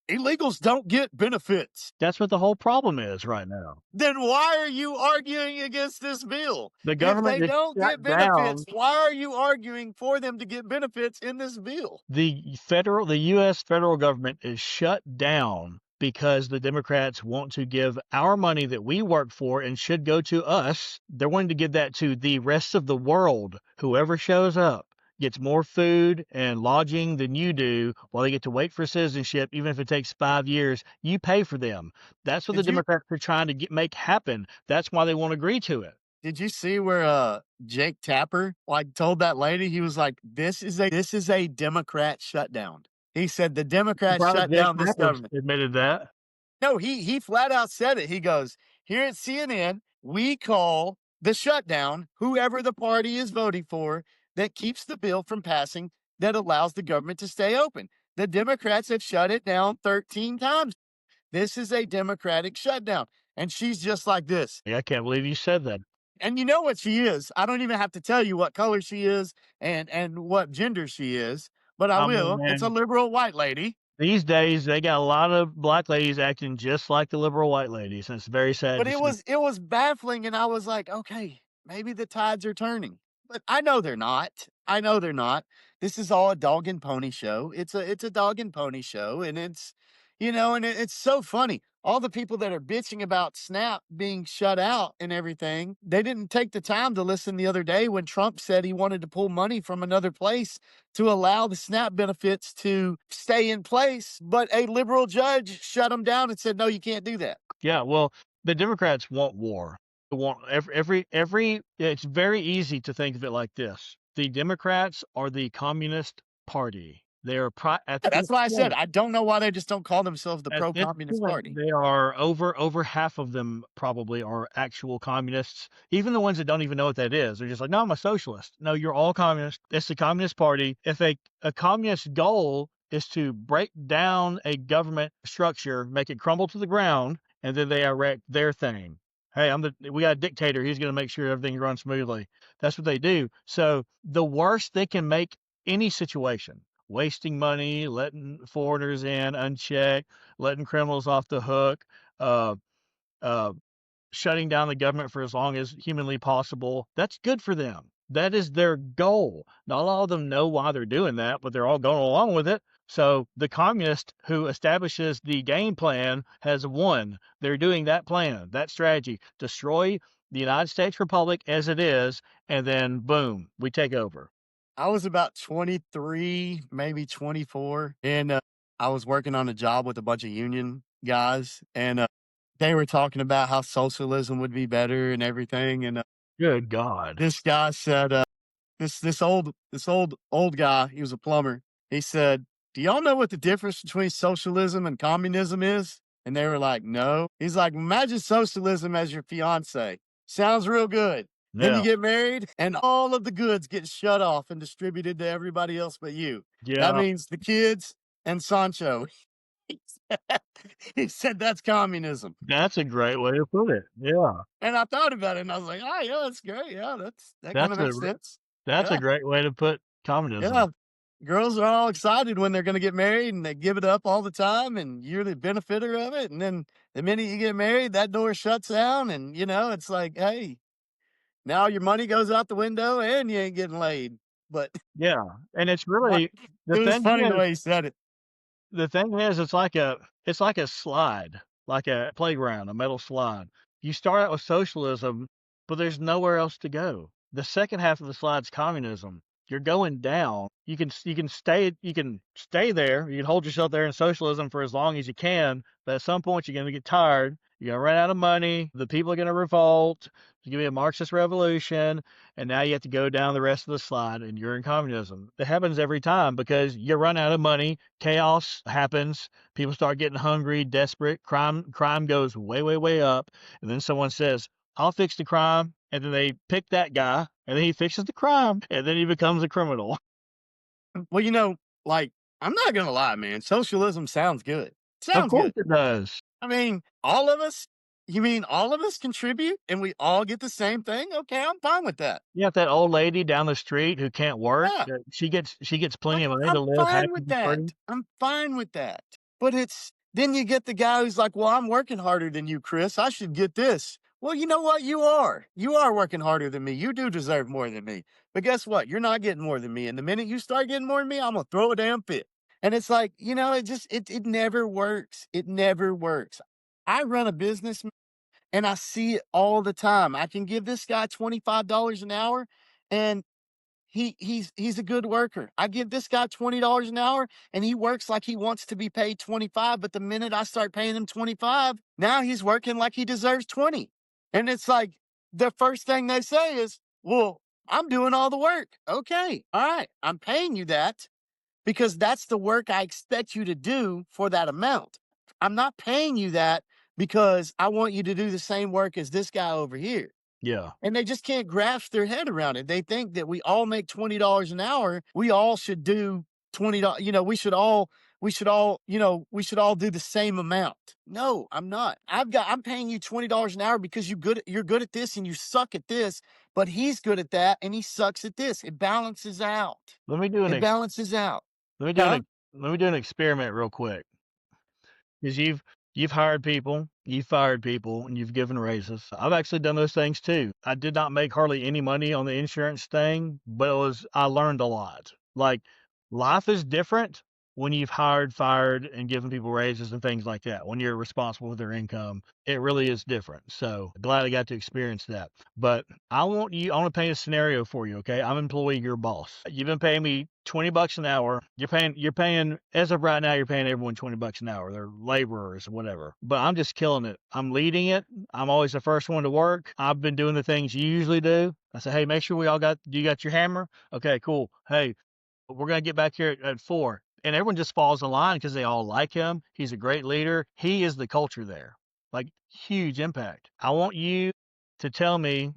illegals don't get benefits? That's what the whole problem is right now. Then why are you arguing against this bill? The If government they is don't shut get benefits, down. why are you arguing for them to get benefits in this bill? The U.S. federal government is shut down because the Democrats want to give our money that we work for and should go to us. They're wanting to give that to the rest of the world. Whoever shows up gets more food and lodging than you do while they get to wait for citizenship, even if it takes 5 years. You pay for them. That's what the Did you Democrats are trying to make happen. That's why they won't agree to it. did you see where Jake Tapper like told that lady he was like this is a Democrat shutdown. He said the Democrats Surprised shut Jake down this Tapper government. admitted that. No, he flat out said it. He goes, "Here at CNN, we call the shutdown whoever the party is voting for that keeps the bill from passing that allows the government to stay open. The Democrats have shut it down 13 times. This is a Democratic shutdown." And she's just like this. Yeah, I can't believe you said that. And you know what she is. I don't even have to tell you what color she is and what gender she is, but I I mean, will. It's a man, liberal white lady. these days they got a lot of black ladies acting just like the liberal white ladies, and it's very sad But to see. it was baffling, and I was like, "Okay, maybe the tides are turning." But I know they're not. I know they're not. This is all a dog and pony show. It's a dog and pony show, and it's so funny. All the people that are bitching about Snap being shut out and everything, they didn't take the time to listen the other day when Trump said he wanted to pull money from another place to allow the Snap benefits to stay in place, but a liberal judge shut them down and said, "No, you can't do that." Yeah, well, the Democrats want war. They want every. It's very easy to think of it like this: the Democrats are the Communist Party. They are at Yeah, this that's why I said point. I don't know why they just don't call themselves the At this pro-communist point, party. they are over half of them probably are actual communists. Even the ones that don't even know what that is, they're just like, "No, I'm a socialist." No, you're all communist. It's the Communist Party. If a communist goal is to break down a government structure, make it crumble to the ground, and then they erect their thing. Hey, we got a dictator. He's going to make sure everything runs smoothly. That's what they do. So the worst they can make any situation, wasting money, letting foreigners in unchecked, letting criminals off the hook, uh, uh, shutting down the government for as long as humanly possible. That's good for them. That is their goal. Not all of them know why they're doing that, but they're all going along with it. So the communist who establishes the game plan has won. They're doing that plan, that strategy. Destroy the United States Republic as it is, and then boom, we take over. I was about 23, maybe 24, and, I was working on a job with a bunch of union guys, and, they were talking about how socialism would be better and everything, and, Good God. this guy said, this old guy, he was a plumber. He said, "Do y'all know what the difference between socialism and communism is?" And they were like, "No." He's like, "Imagine socialism as your fiance. Sounds real good. Then you Yeah. get married, and all of the goods get shut off and distributed to everybody else but you. That Yeah. means the kids and Sancho." He said, he said that's communism. That's a great way to put it. Yeah. And I thought about it, and I was like, "Oh yeah, that's great. Yeah, that kind That's of a makes sense." that's a Yeah. great way to put Yeah. communism. Girls are all excited when they're gonna get married, and they give it up all the time, and you're the benefiter of it, and then the minute you get married, that door shuts down, and, it's like, "Hey, now your money goes out the window and you ain't getting laid." But, Yeah, and it's but really the it was thing funny the is way he said it. it's like a slide, like a playground, a metal slide. You start out with socialism, but there's nowhere else to go. The second half of the slide's communism. You're going down. You can stay there. You can hold yourself there in socialism for as long as you can, but at some point you're gonna get tired. You're gonna run out of money. The people are gonna revolt. There's gonna be a Marxist revolution, and now you have to go down the rest of the slide, and you're in communism. It happens every time because you run out of money. Chaos happens. People start getting hungry, desperate. Crime goes way, way, way up. And then someone says, I'll fix the crime. And then they pick that guy, and then he fixes the crime, and then he becomes a criminal. Well, like, I'm not gonna lie, man, socialism sounds good. Of Sounds course good. it does. I mean, all of us you mean all of us contribute and we all get the same thing? Okay, I'm fine with that. You have that old lady down the street who can't work. Yeah. She gets plenty I'm of money to I'm live fine with happy that. free. I'm fine with that. But it's then you get the guy who's like, "Well, I'm working harder than you, Chris. I should get this." Well, you know what? You are. You are working harder than me. You do deserve more than me. But guess what? You're not getting more than me. And the minute you start getting more than me, I'm gonna throw a damn fit. And it's like, it never works. It never works. I run a business and I see it all the time. I can give this guy $25 an hour and he's a good worker. I give this guy $20 an hour and he works like he wants to be paid 25, but the minute I start paying him 25, now he's working like he deserves 20. And it's like the first thing they say is, "Well, I'm doing all the work." Okay. All right. I'm paying you that because that's the work I expect you to do for that amount. I'm not paying you that because I want you to do the same work as this guy over here. Yeah. And they just can't grasp their head around it. They think that we all make $20 an hour. We all should do $20. We should all do the same amount. No, I'm not. I'm paying you $20 an hour because you're good at this and you suck at this, but he's good at that and he sucks at this. It balances out. Let me do an It ex balances out. let me do Huh? an let me do an experiment real quick. Because you've hired people, you've fired people, and you've given raises. I've actually done those things too. I did not make hardly any money on the insurance thing, but I learned a lot. Like life is different when you've hired, fired, and given people raises and things like that. When you're responsible for their income, it really is different. So glad I got to experience that. But I want to paint a scenario for you, okay? I'm employee, your boss. You've been paying me $20 an hour. You're paying, as of right now, you're paying everyone $20 an hour. They're laborers or whatever. But I'm just killing it. I'm leading it. I'm always the first one to work. I've been doing the things you usually do. I say, hey, make sure you got your hammer? Okay, cool. Hey, we're going to get back here at 4. And everyone just falls in line because they all like him. He's a great leader. He is the culture there. Like, huge impact. I want you to tell me,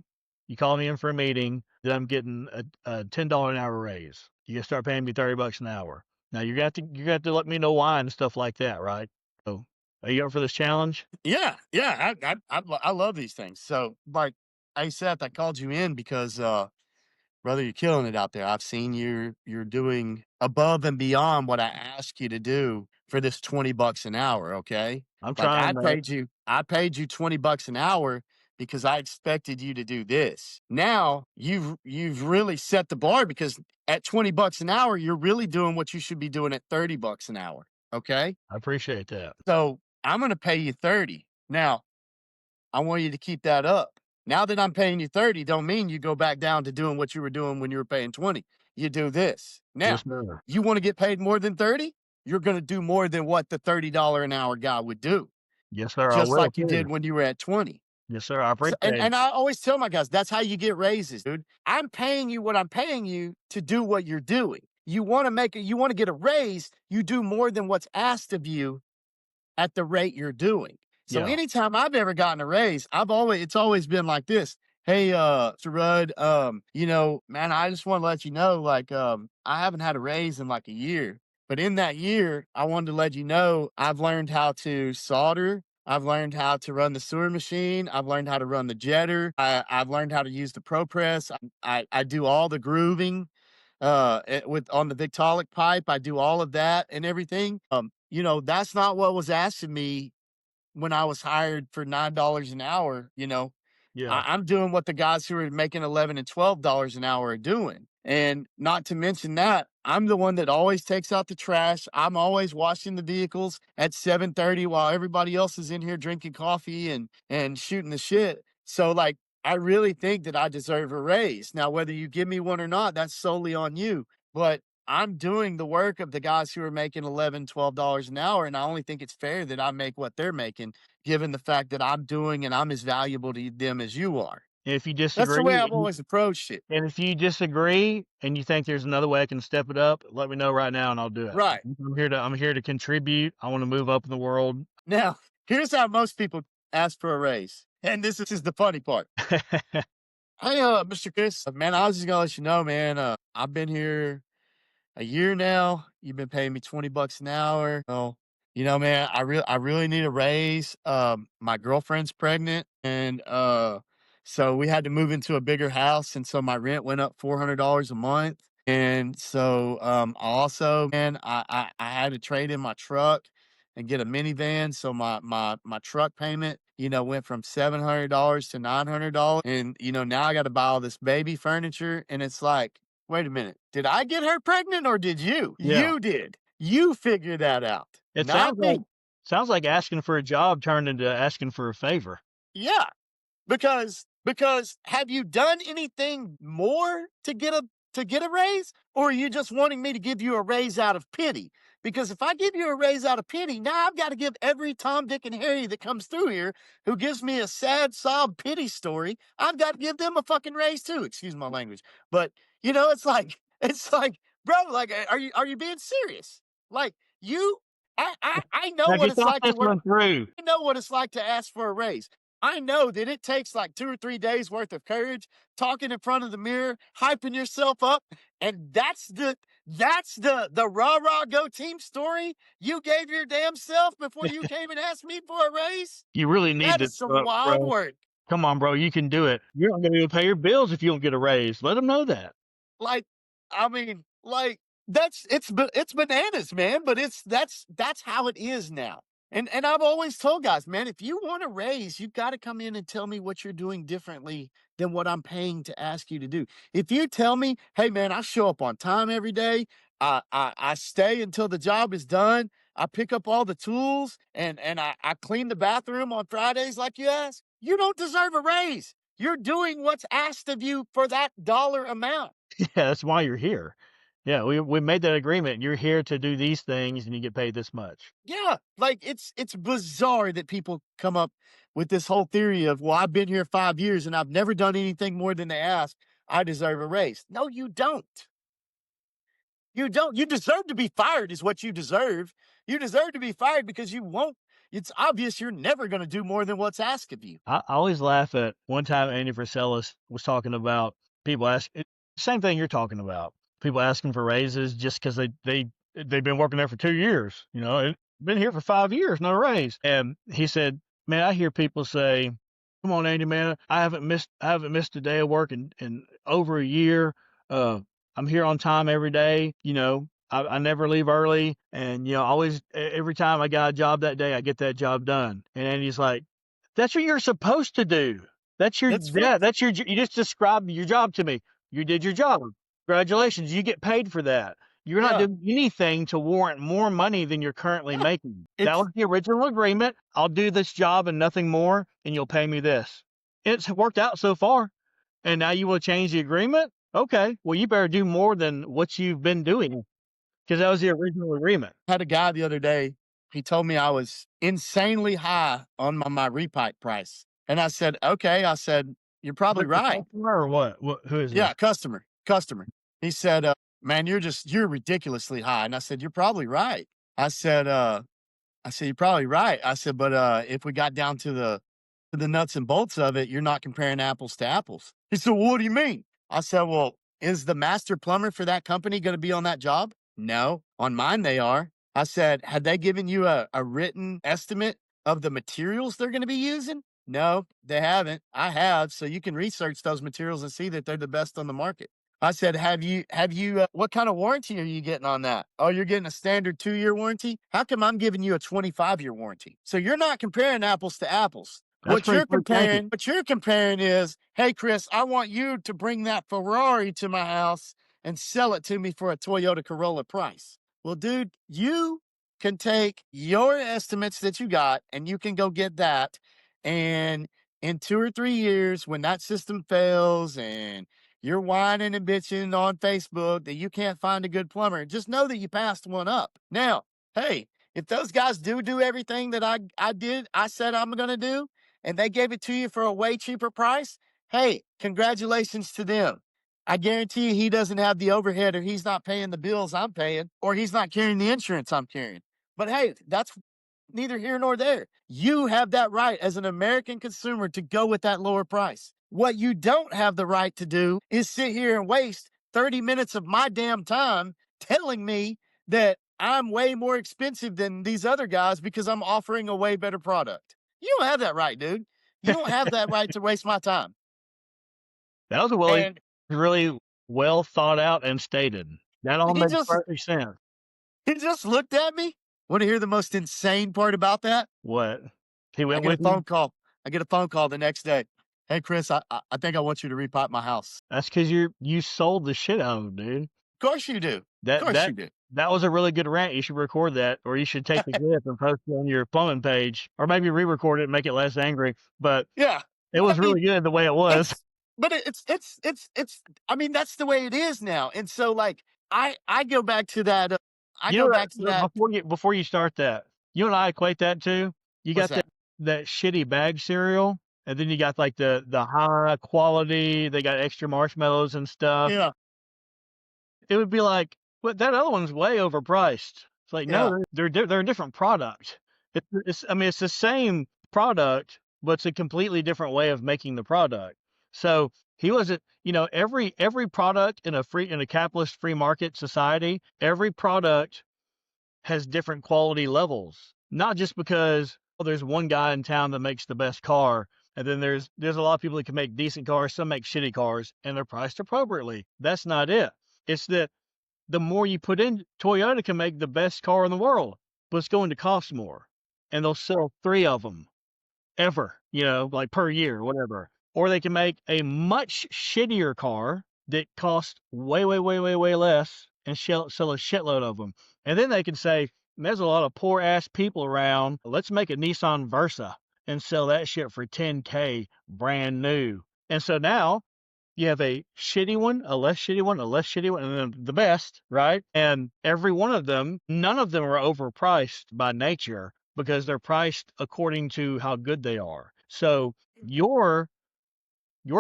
you call me in for a meeting, that I'm getting a $10 an hour raise. You got to start paying me $30 an hour. Now, you got to let me know why and stuff like that, right? So, are you up for this challenge? Yeah, yeah. I love these things. So, like, hey Seth, I called you in because brother, you're killing it out there. I've seen you're doing above and beyond what I asked you to do for this $20 an hour, okay? I'm Like trying, man. I paid you $20 an hour because I expected you to do this. Now, you've really set the bar because at $20 an hour, you're really doing what you should be doing at $30 an hour, okay? I appreciate that. So, I'm going to pay you 30. Now, I want you to keep that up. Now that I'm paying you 30, don't mean you go back down to doing what you were doing when you were paying 20. You do this. Yes, Now, sir. you want to get paid more than 30? You're going to do more than what the $30 an hour guy would do, Yes, sir, I just will like you too. did when you were at 20. Yes, sir, I So, appreciate it. and I always tell my guys, that's how you get raises, dude. I'm paying you what I'm paying you to do what you're doing. You want to get a raise, you do more than what's asked of you at the rate you're doing. So Yeah, anytime I've ever gotten a raise, it's always been like this. Hey, Mr. Rudd, man, I just want to let you know, like, I haven't had a raise in like a year. But in that year, I wanted to let you know I've learned how to solder. I've learned how to run the sewer machine. I've learned how to run the jetter. I've learned how to use the Pro Press. I do all the grooving with on the Victolic pipe. I do all of that and everything. That's not what was asked of me when I was hired for $9 an hour. yeah. I'm doing what the guys who are making 11 and $12 an hour are doing. And not to mention that, I'm the one that always takes out the trash. I'm always washing the vehicles at 7:30 while everybody else is in here drinking coffee and shooting the shit. So like I really think that I deserve a raise. Now, whether you give me one or not, that's solely on you. But I'm doing the work of the guys who are making 11, $12 an hour. And I only think it's fair that I make what they're making given the fact that I'm doing and I'm as valuable to them as you are. If you That's the way disagree I've always approached it. and if you disagree and you think there's another way I can step it up, let me know right now and I'll do it. Right. I'm here to contribute. I wanna move up in the world. Now, here's how most people ask for a raise. And this is the funny part. Hey, Mr. Chris, man, I was just gonna let you know, man, I've been here a year now. You've been paying me $20 an hour. Oh, man, I really need a raise. My girlfriend's pregnant, and so we had to move into a bigger house, and so my rent went up $400 a month. And so also, man, I had to trade in my truck and get a minivan. So my truck payment, went from $700 to $900. And now I got to buy all this baby furniture. And it's like, wait a minute. Did I get her pregnant or did you? Yeah. You did. You figure that out, It not me. sounds like asking for a job turned into asking for a favor. Yeah. Because have you done anything more to get a raise? Or are you just wanting me to give you a raise out of pity? Because if I give you a raise out of pity, now I've got to give every Tom, Dick, and Harry that comes through here who gives me a sad sob pity story, I've got to give them a fucking raise too. Excuse my language. But it's like, bro, like are you being serious? Like you I know Have what you it's thought like to this work. one through? I know what it's like to ask for a raise. I know that it takes like 2 or 3 days worth of courage, talking in front of the mirror, hyping yourself up, and that's the rah-rah go team story you gave your damn self before you came and asked me for a raise? You really need That to is some show up, wild bro. work. Come on, bro, you can do it. You're not gonna be able to pay your bills if you don't get a raise. Let them know that. Like, I mean, like it's bananas, man. But that's how it is now. And I've always told guys, man, if you want to raise, you've got to come in and tell me what you're doing differently than what I'm paying to ask you to do. If you tell me, hey man, I show up on time every day, I stay until the job is done, I pick up all the tools and I clean the bathroom on Fridays like you ask, you don't deserve a raise. You're doing what's asked of you for that dollar amount. Yeah, that's why you're here. Yeah, we made that agreement. You're here to do these things and you get paid this much. Yeah, like it's bizarre that people come up with this whole theory of, well, I've been here 5 years and I've never done anything more than they ask. I deserve a raise. No, you don't. You don't. You deserve to be fired, is what you deserve. You deserve to be fired because you won't. It's obvious you're never going to do more than what's asked of you. I always laugh at one time Andy Friselis was talking about people same thing you're talking about. People asking for raises just because they've been working there for 2 years, and been here for 5 years, no raise. And he said, man, I hear people say, come on, Andy, man, I haven't missed a day of work in over a year. I'm here on time every day, I never leave early, and always every time I got a job that day, I get that job done. And Andy's like, that's what you're supposed to do. That's your That's yeah, fixed. that's your you just described your job to me. You did your job. Congratulations, you get paid for that. You're not Yeah, doing anything to warrant more money than you're currently yeah. making. That It's was the original agreement. I'll do this job and nothing more, and you'll pay me this. It's worked out so far, and now you wanna change the agreement? Okay, well, you better do more than what you've been doing, because that was the original agreement. Had a guy the other day, he told me I was insanely high on my repipe price. And I said, okay. I said, you're probably This a right. customer or what? Who is Yeah, this? customer. He said, man, you're ridiculously high. And I said, you're probably right. I said, you're probably right. I said, but if we got down to the nuts and bolts of it, you're not comparing apples to apples. He said, well, what do you mean? I said, well, is the master plumber for that company going to be on that job? No. On mine, they are. I said, had they given you a written estimate of the materials they're going to be using? No, they haven't. I have. So you can research those materials and see that they're the best on the market. I said, what kind of warranty are you getting on that? Oh, you're getting a standard 2-year warranty? How come I'm giving you a 25-year warranty? So you're not comparing apples to apples. That's pretty quick thinking. What you're comparing is, hey, Chris, I want you to bring that Ferrari to my house and sell it to me for a Toyota Corolla price. Well, dude, you can take your estimates that you got and you can go get that. And in 2 or 3 years, when that system fails and you're whining and bitching on Facebook that you can't find a good plumber, just know that you passed one up. Now, hey, if those guys do everything that I said I'm going to do, and they gave it to you for a way cheaper price, hey, congratulations to them. I guarantee you he doesn't have the overhead or he's not paying the bills I'm paying or he's not carrying the insurance I'm carrying. But hey, that's neither here nor there. You have that right as an American consumer to go with that lower price. What you don't have the right to do is sit here and waste 30 minutes of my damn time telling me that I'm way more expensive than these other guys because I'm offering a way better product. You don't have that right, dude. You don't have that right to waste my time. That was a And really well thought out and stated. That all he makes just perfect sense. he just looked at me. Want to hear the most insane part about that? What? He I went get a with you? phone call. I get a phone call the next day. Hey, Chris, I think I want you to repipe my house. That's because you sold the shit out of him, dude. Of course you do. Of That course that you do. that was a really good rant. You should record that, or you should take the clip and post it on your plumbing page, or maybe re-record it and make it less angry. But Yeah. it I was mean, really good the way it was. it's but it's I mean, that's the way it is now. And so like I go back to that I You go know back to that that before you start that, you and I equate that to, you what's got that? that shitty bag cereal, and then you got like the high quality, they got extra marshmallows and stuff. Yeah. It would be like, "But that other one's way overpriced." It's like, "No, Yeah. they're a different product." It's I mean, it's the same product, but it's a completely different way of making the product. So, he wasn't every product in a capitalist free market society, every product has different quality levels. Not just because, oh, there's one guy in town that makes the best car, and then there's a lot of people that can make decent cars, some make shitty cars, and they're priced appropriately. That's not it. It's that the more you put in, Toyota can make the best car in the world, but it's going to cost more. And they'll sell 3 of them ever, like per year or whatever. Or they can make a much shittier car that costs way, way, way, way, way less and sell a shitload of them. And then they can say, there's a lot of poor ass people around. Let's make a Nissan Versa and sell that shit for 10K brand new. And so now you have a shitty one, a less shitty one, a less shitty one, and then the best, right? And every one of them, none of them are overpriced by nature because they're priced according to how good they are. So your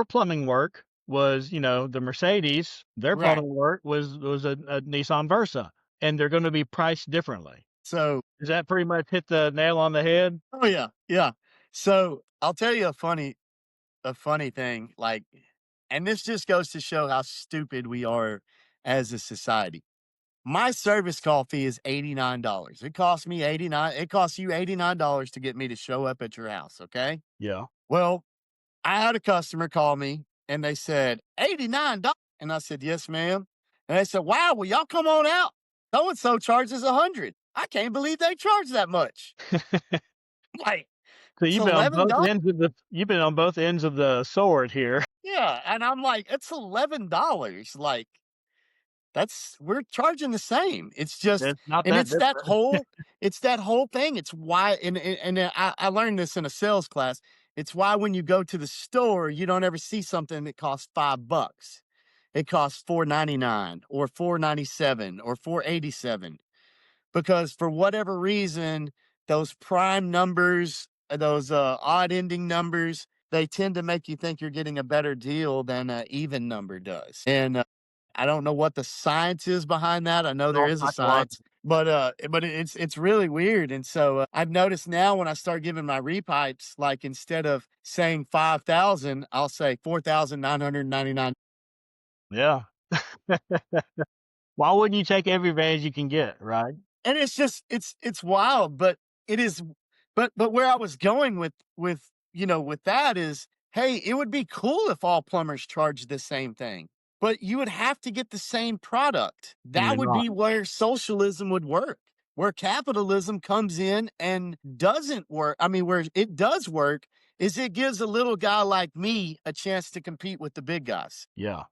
plumbing work was, the Mercedes, their Right. plumbing work was a Nissan Versa, and they're going to be priced differently. So Does that pretty much hit the nail on the head? oh yeah, yeah. So I'll tell you a funny thing, like, and this just goes to show how stupid we are as a society. My service call fee is $89. It costs you $89 to get me to show up at your house, okay? Yeah. Well, I had a customer call me and they said, $89. And I said, yes, ma'am. And they said, wow, well, y'all come on out. So and so charges 100. I can't believe they charge that much. Like, So it's $11. you've been on both ends of the sword here. Yeah. And I'm like, it's $11. Like, that's we're charging the same. It's just It's not and that different. it's that whole thing. It's why and I learned this in a sales class. It's why when you go to the store, you don't ever see something that costs $5. It costs 4.99 or 4.97 or 4.87 because for whatever reason, those prime numbers, those odd ending numbers, they tend to make you think you're getting a better deal than an even number does. And I don't know what the science is behind that. I know there All is a science, psychological. but it's really weird. And so I've noticed now when I start giving my repipes, like instead of saying 5,000, I'll say 4,999. Yeah. Why wouldn't you take every advantage you can get, right? And it's just it's wild, but it is but where I was going with, with that is, hey, it would be cool if all plumbers charged the same thing, but you would have to get the same product. And That they're would not. be where socialism would work. Where capitalism comes in and doesn't work. I mean, where it does work is it gives a little guy like me a chance to compete with the big guys. Yeah.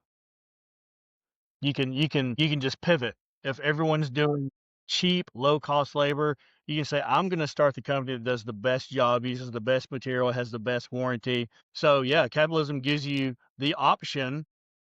You can just pivot. If everyone's doing cheap, low cost labor, you can say, I'm gonna start the company that does the best job, uses the best material, has the best warranty. So yeah, capitalism gives you the option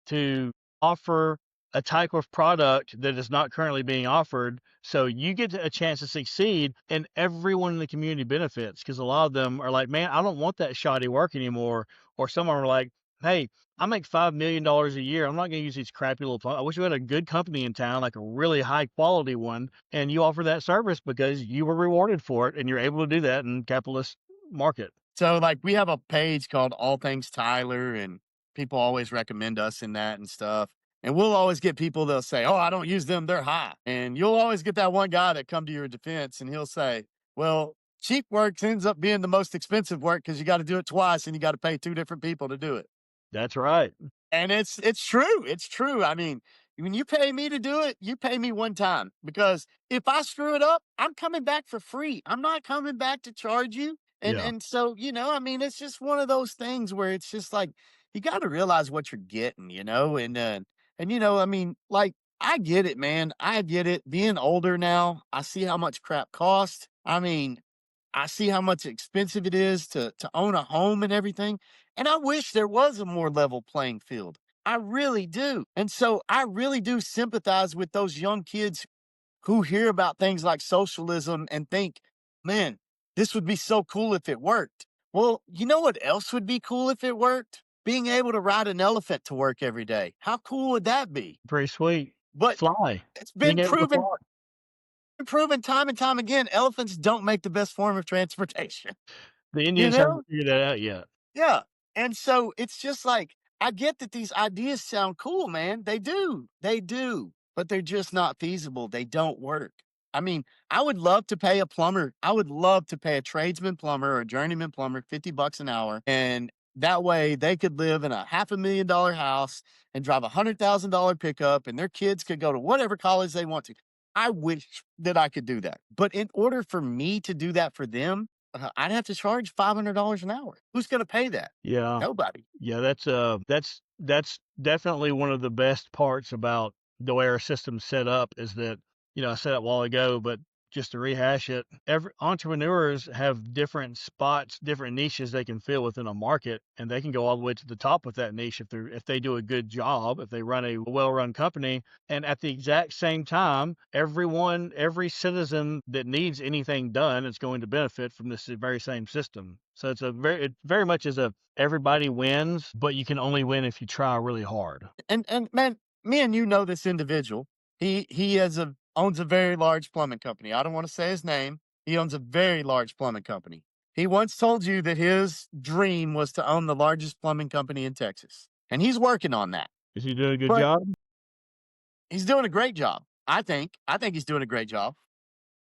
to offer a type of product that is not currently being offered. So you get a chance to succeed and everyone in the community benefits because a lot of them are like, man, I don't want that shoddy work anymore. Or some are like, hey, I make $5 million a year. I'm not gonna use these crappy little I wish we had a good company in town, like a really high quality one, and you offer that service because you were rewarded for it, and you're able to do that in capitalist market. So, like, we have a page called All Things Tyler, and people always recommend us in that and stuff. And we'll always get people that'll say, "Oh, I don't use them; they're high." And you'll always get that one guy that come to your defense, and he'll say, "Well, cheap work ends up being the most expensive work because you got to do it twice, and you got to pay two different people to do it." That's right. And it's true, it's true. I mean, when you pay me to do it, you pay me one time because if I screw it up, I'm coming back for free. I'm not coming back to charge you. And Yeah, and so, I mean, it's just one of those things where it's just like you got to realize what you're getting, I mean, like I get it, man. I get it. Being older now, I see how much crap costs. I mean, I see how much expensive it is to own a home and everything, and I wish there was a more level playing field. I really do. And so I really do sympathize with those young kids who hear about things like socialism and think, "Man, this would be so cool if it worked." Well, you know what else would be cool if it worked? Being able to ride an elephant to work every day. How cool would that be? pretty sweet. But Fly. it's Being been able to fly. proven time and time again, elephants don't make the best form of transportation. The You Indians haven't know? figured that out yet. Yeah, and so it's just like, I get that these ideas sound cool, man. They do, but they're just not feasible. They don't work. I mean, I would love to pay a plumber. I would love to pay a tradesman plumber or a journeyman plumber 50 bucks an hour. And that way they could live in a $500,000 house and drive $100,000 pickup and their kids could go to whatever college they want to. I wish that I could do that. But in order for me to do that for them, I'd have to charge $500 an hour. Who's gonna pay that? Yeah. Nobody. Yeah, that's definitely one of the best parts about the way our system's set up is that, I said it a while ago, but just to rehash it, every entrepreneurs have different spots, different niches they can fill within a market, and they can go all the way to the top with that niche if they do a good job, if they run a well-run company. And at the exact same time, every citizen that needs anything done is going to benefit from this very same system. So it very much is a everybody wins, but you can only win if you try really hard. And man, me and you know this individual. He owns a very large plumbing company. I don't want to say his name. He owns a very large plumbing company. He once told you that his dream was to own the largest plumbing company in Texas. And he's working on that. Is he doing a good But job? he's doing a great job. I think. I think he's doing a great job.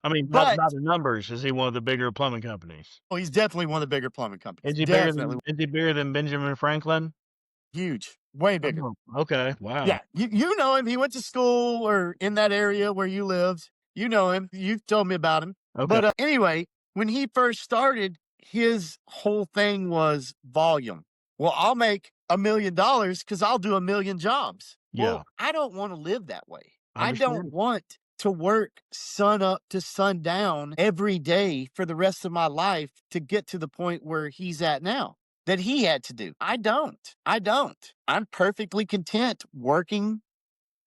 I mean, But by the numbers, is he one of the bigger plumbing companies? oh, he's definitely one of the bigger plumbing companies. Definitely Is he bigger than Benjamin Franklin? huge. Way bigger. Oh, okay. Wow. Yeah, you know him. He went to school or in that area where you lived. You know him. You've told me about him. Okay. But anyway, when he first started, his whole thing was volume. Well, I'll make $1 million because I'll do a million jobs. Yeah, Well, I don't want to live that way. I I don't understand. want to work sun up to sundown every day for the rest of my life to get to the point where he's at now that he had to do. I don't. I don't. I'm perfectly content working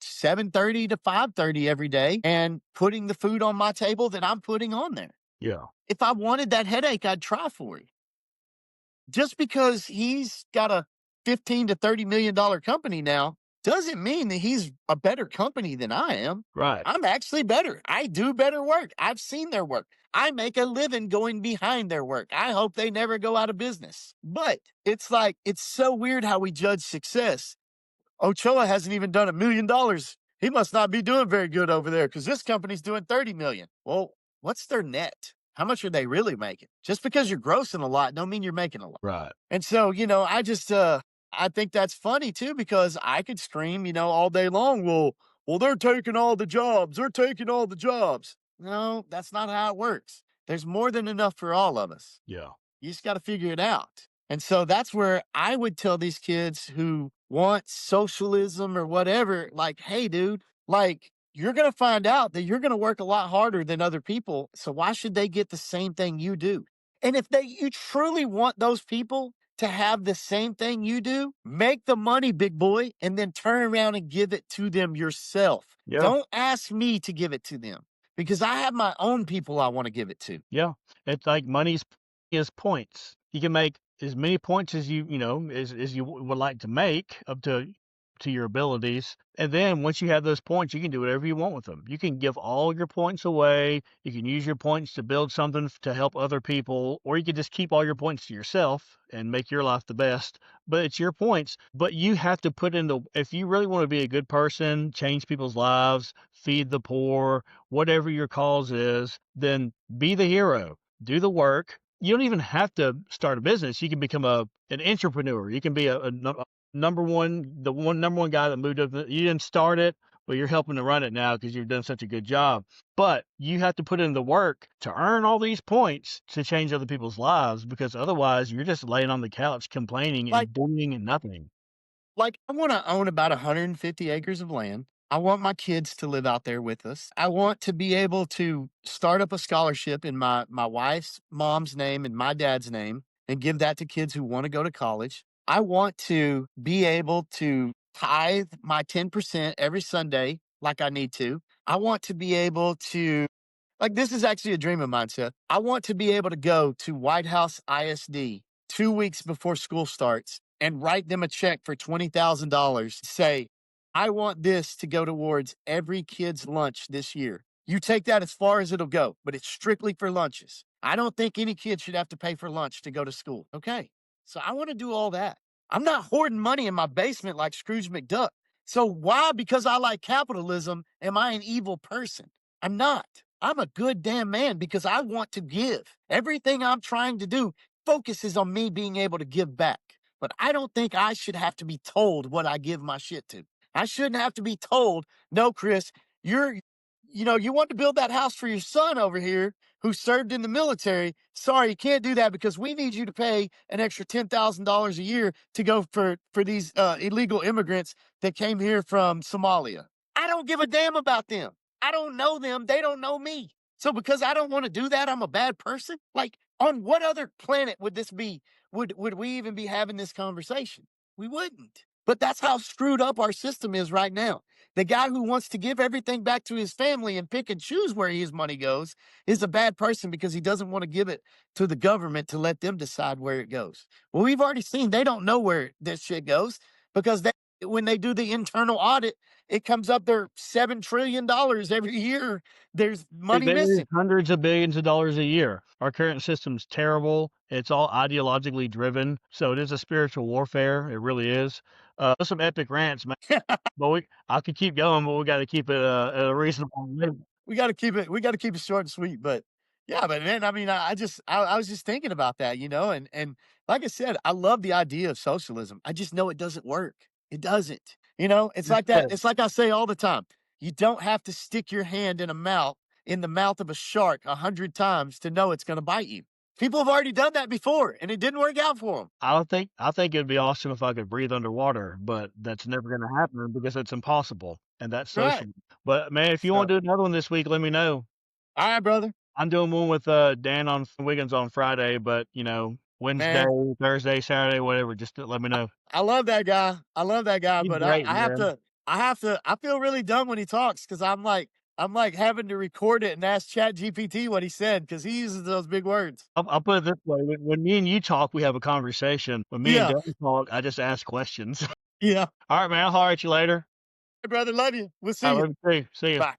7:30 to 5:30 every day and putting the food on my table that I'm putting on there. Yeah. If I wanted that headache, I'd try for it. Just because he's got a 15 to $30 million company now doesn't mean that he's a better company than I am. Right. I'm actually better. I do better work. I've seen their work. I make a living going behind their work. I hope they never go out of business. But it's like, it's so weird how we judge success. Ochoa hasn't even done $1 million. He must not be doing very good over there because this company's doing 30 million. Well, what's their net? How much are they really making? Just because you're grossing a lot don't mean you're making a lot. Right. And so, I think that's funny too because I could scream, all day long, well, they're taking all the jobs. They're taking all the jobs. No, that's not how it works. There's more than enough for all of us. Yeah. You just got to figure it out. And so that's where I would tell these kids who want socialism or whatever, like, hey, dude, like, you're going to find out that you're going to work a lot harder than other people. So why should they get the same thing you do? And if you truly want those people to have the same thing you do, make the money, big boy, and then turn around and give it to them yourself. Yeah. Don't ask me to give it to them because I have my own people I want to give it to. Yeah. It's like money's is points. You can make as many points as as you would like to make up to your abilities. And then once you have those points, you can do whatever you want with them. You can give all your points away. You can use your points to build something to help other people, or you can just keep all your points to yourself and make your life the best. But it's your points. But you have to put in if you really want to be a good person, change people's lives, feed the poor, whatever your cause is, then be the hero. Do the work. You don't even have to start a business. You can become an entrepreneur. You can be number one guy that moved up. You didn't start it, but you're helping to run it now because you've done such a good job. But you have to put in the work to earn all these points to change other people's lives because otherwise you're just laying on the couch complaining Like, and doing nothing. I wanna own about 150 acres of land. I want my kids to live out there with us. I want to be able to start up a scholarship in my wife's mom's name and my dad's name and give that to kids who wanna go to college. I want to be able to tithe my 10% every Sunday like I need to. I want to be able to this is actually a dream of mine, Seth. I want to be able to go to White House ISD 2 weeks before school starts and write them a check for $20,000. Say, I want this to go towards every kid's lunch this year. You take that as far as it'll go, but it's strictly for lunches. I don't think any kid should have to pay for lunch to go to school. Okay. So I want to do all that. I'm not hoarding money in my basement like Scrooge McDuck. So why, because I like capitalism, am I an evil person? I'm not. I'm a good damn man because I want to give. Everything I'm trying to do focuses on me being able to give back. But I don't think I should have to be told what I give my shit to. I shouldn't have to be told, no, Chris, you want to build that house for your son over here who served in the military. Sorry, you can't do that because we need you to pay an extra $10,000 a year to go for these illegal immigrants that came here from Somalia. I don't give a damn about them. I don't know them. They don't know me. So because I don't want to do that, I'm a bad person? Like, on what other planet would this be? Would we even be having this conversation? We wouldn't. But that's how screwed up our system is right now. The guy who wants to give everything back to his family and pick and choose where his money goes is a bad person because he doesn't want to give it to the government to let them decide where it goes. Well, we've already seen they don't know where this shit goes because when they do the internal audit, it comes up there $7 trillion every year. There's money There is missing. hundreds of billions of dollars a year. Our current system's terrible. It's all ideologically driven. So it is a spiritual warfare. It really is. Those some epic rants, man. But I could keep going, but we got to keep it at a reasonable limit. We got to keep it short and sweet. But yeah, but man, I mean, I was just thinking about that, and like I said, I love the idea of socialism. I just know it doesn't work. It doesn't. It's like that. It's like I say all the time. You don't have to stick your hand in the mouth of a shark 100 times to know it's going to bite you. People have already done that before, and it didn't work out for them. I think it'd be awesome if I could breathe underwater, but that's never gonna happen because it's impossible, and that's Right. social. But, man, if you wanna So, do another one this week, let me know. all right, brother. I'm doing one with, Dan on Wiggins on Friday, but, Wednesday, Man, Thursday, Saturday, whatever, just let me know. I love that guy. I love that guy, He's but great, I have man. to I feel really dumb when he talks because I'm like having to record it and ask Chat GPT what he said because he uses those big words. I'll put it this way, when me and you talk, we have a conversation. When me and Yeah. Dan talk, I just ask questions. Yeah. Alright, man, I'll holler at you later. Hey, brother, love you. We'll see Alright, you. love you too. See ya. Bye.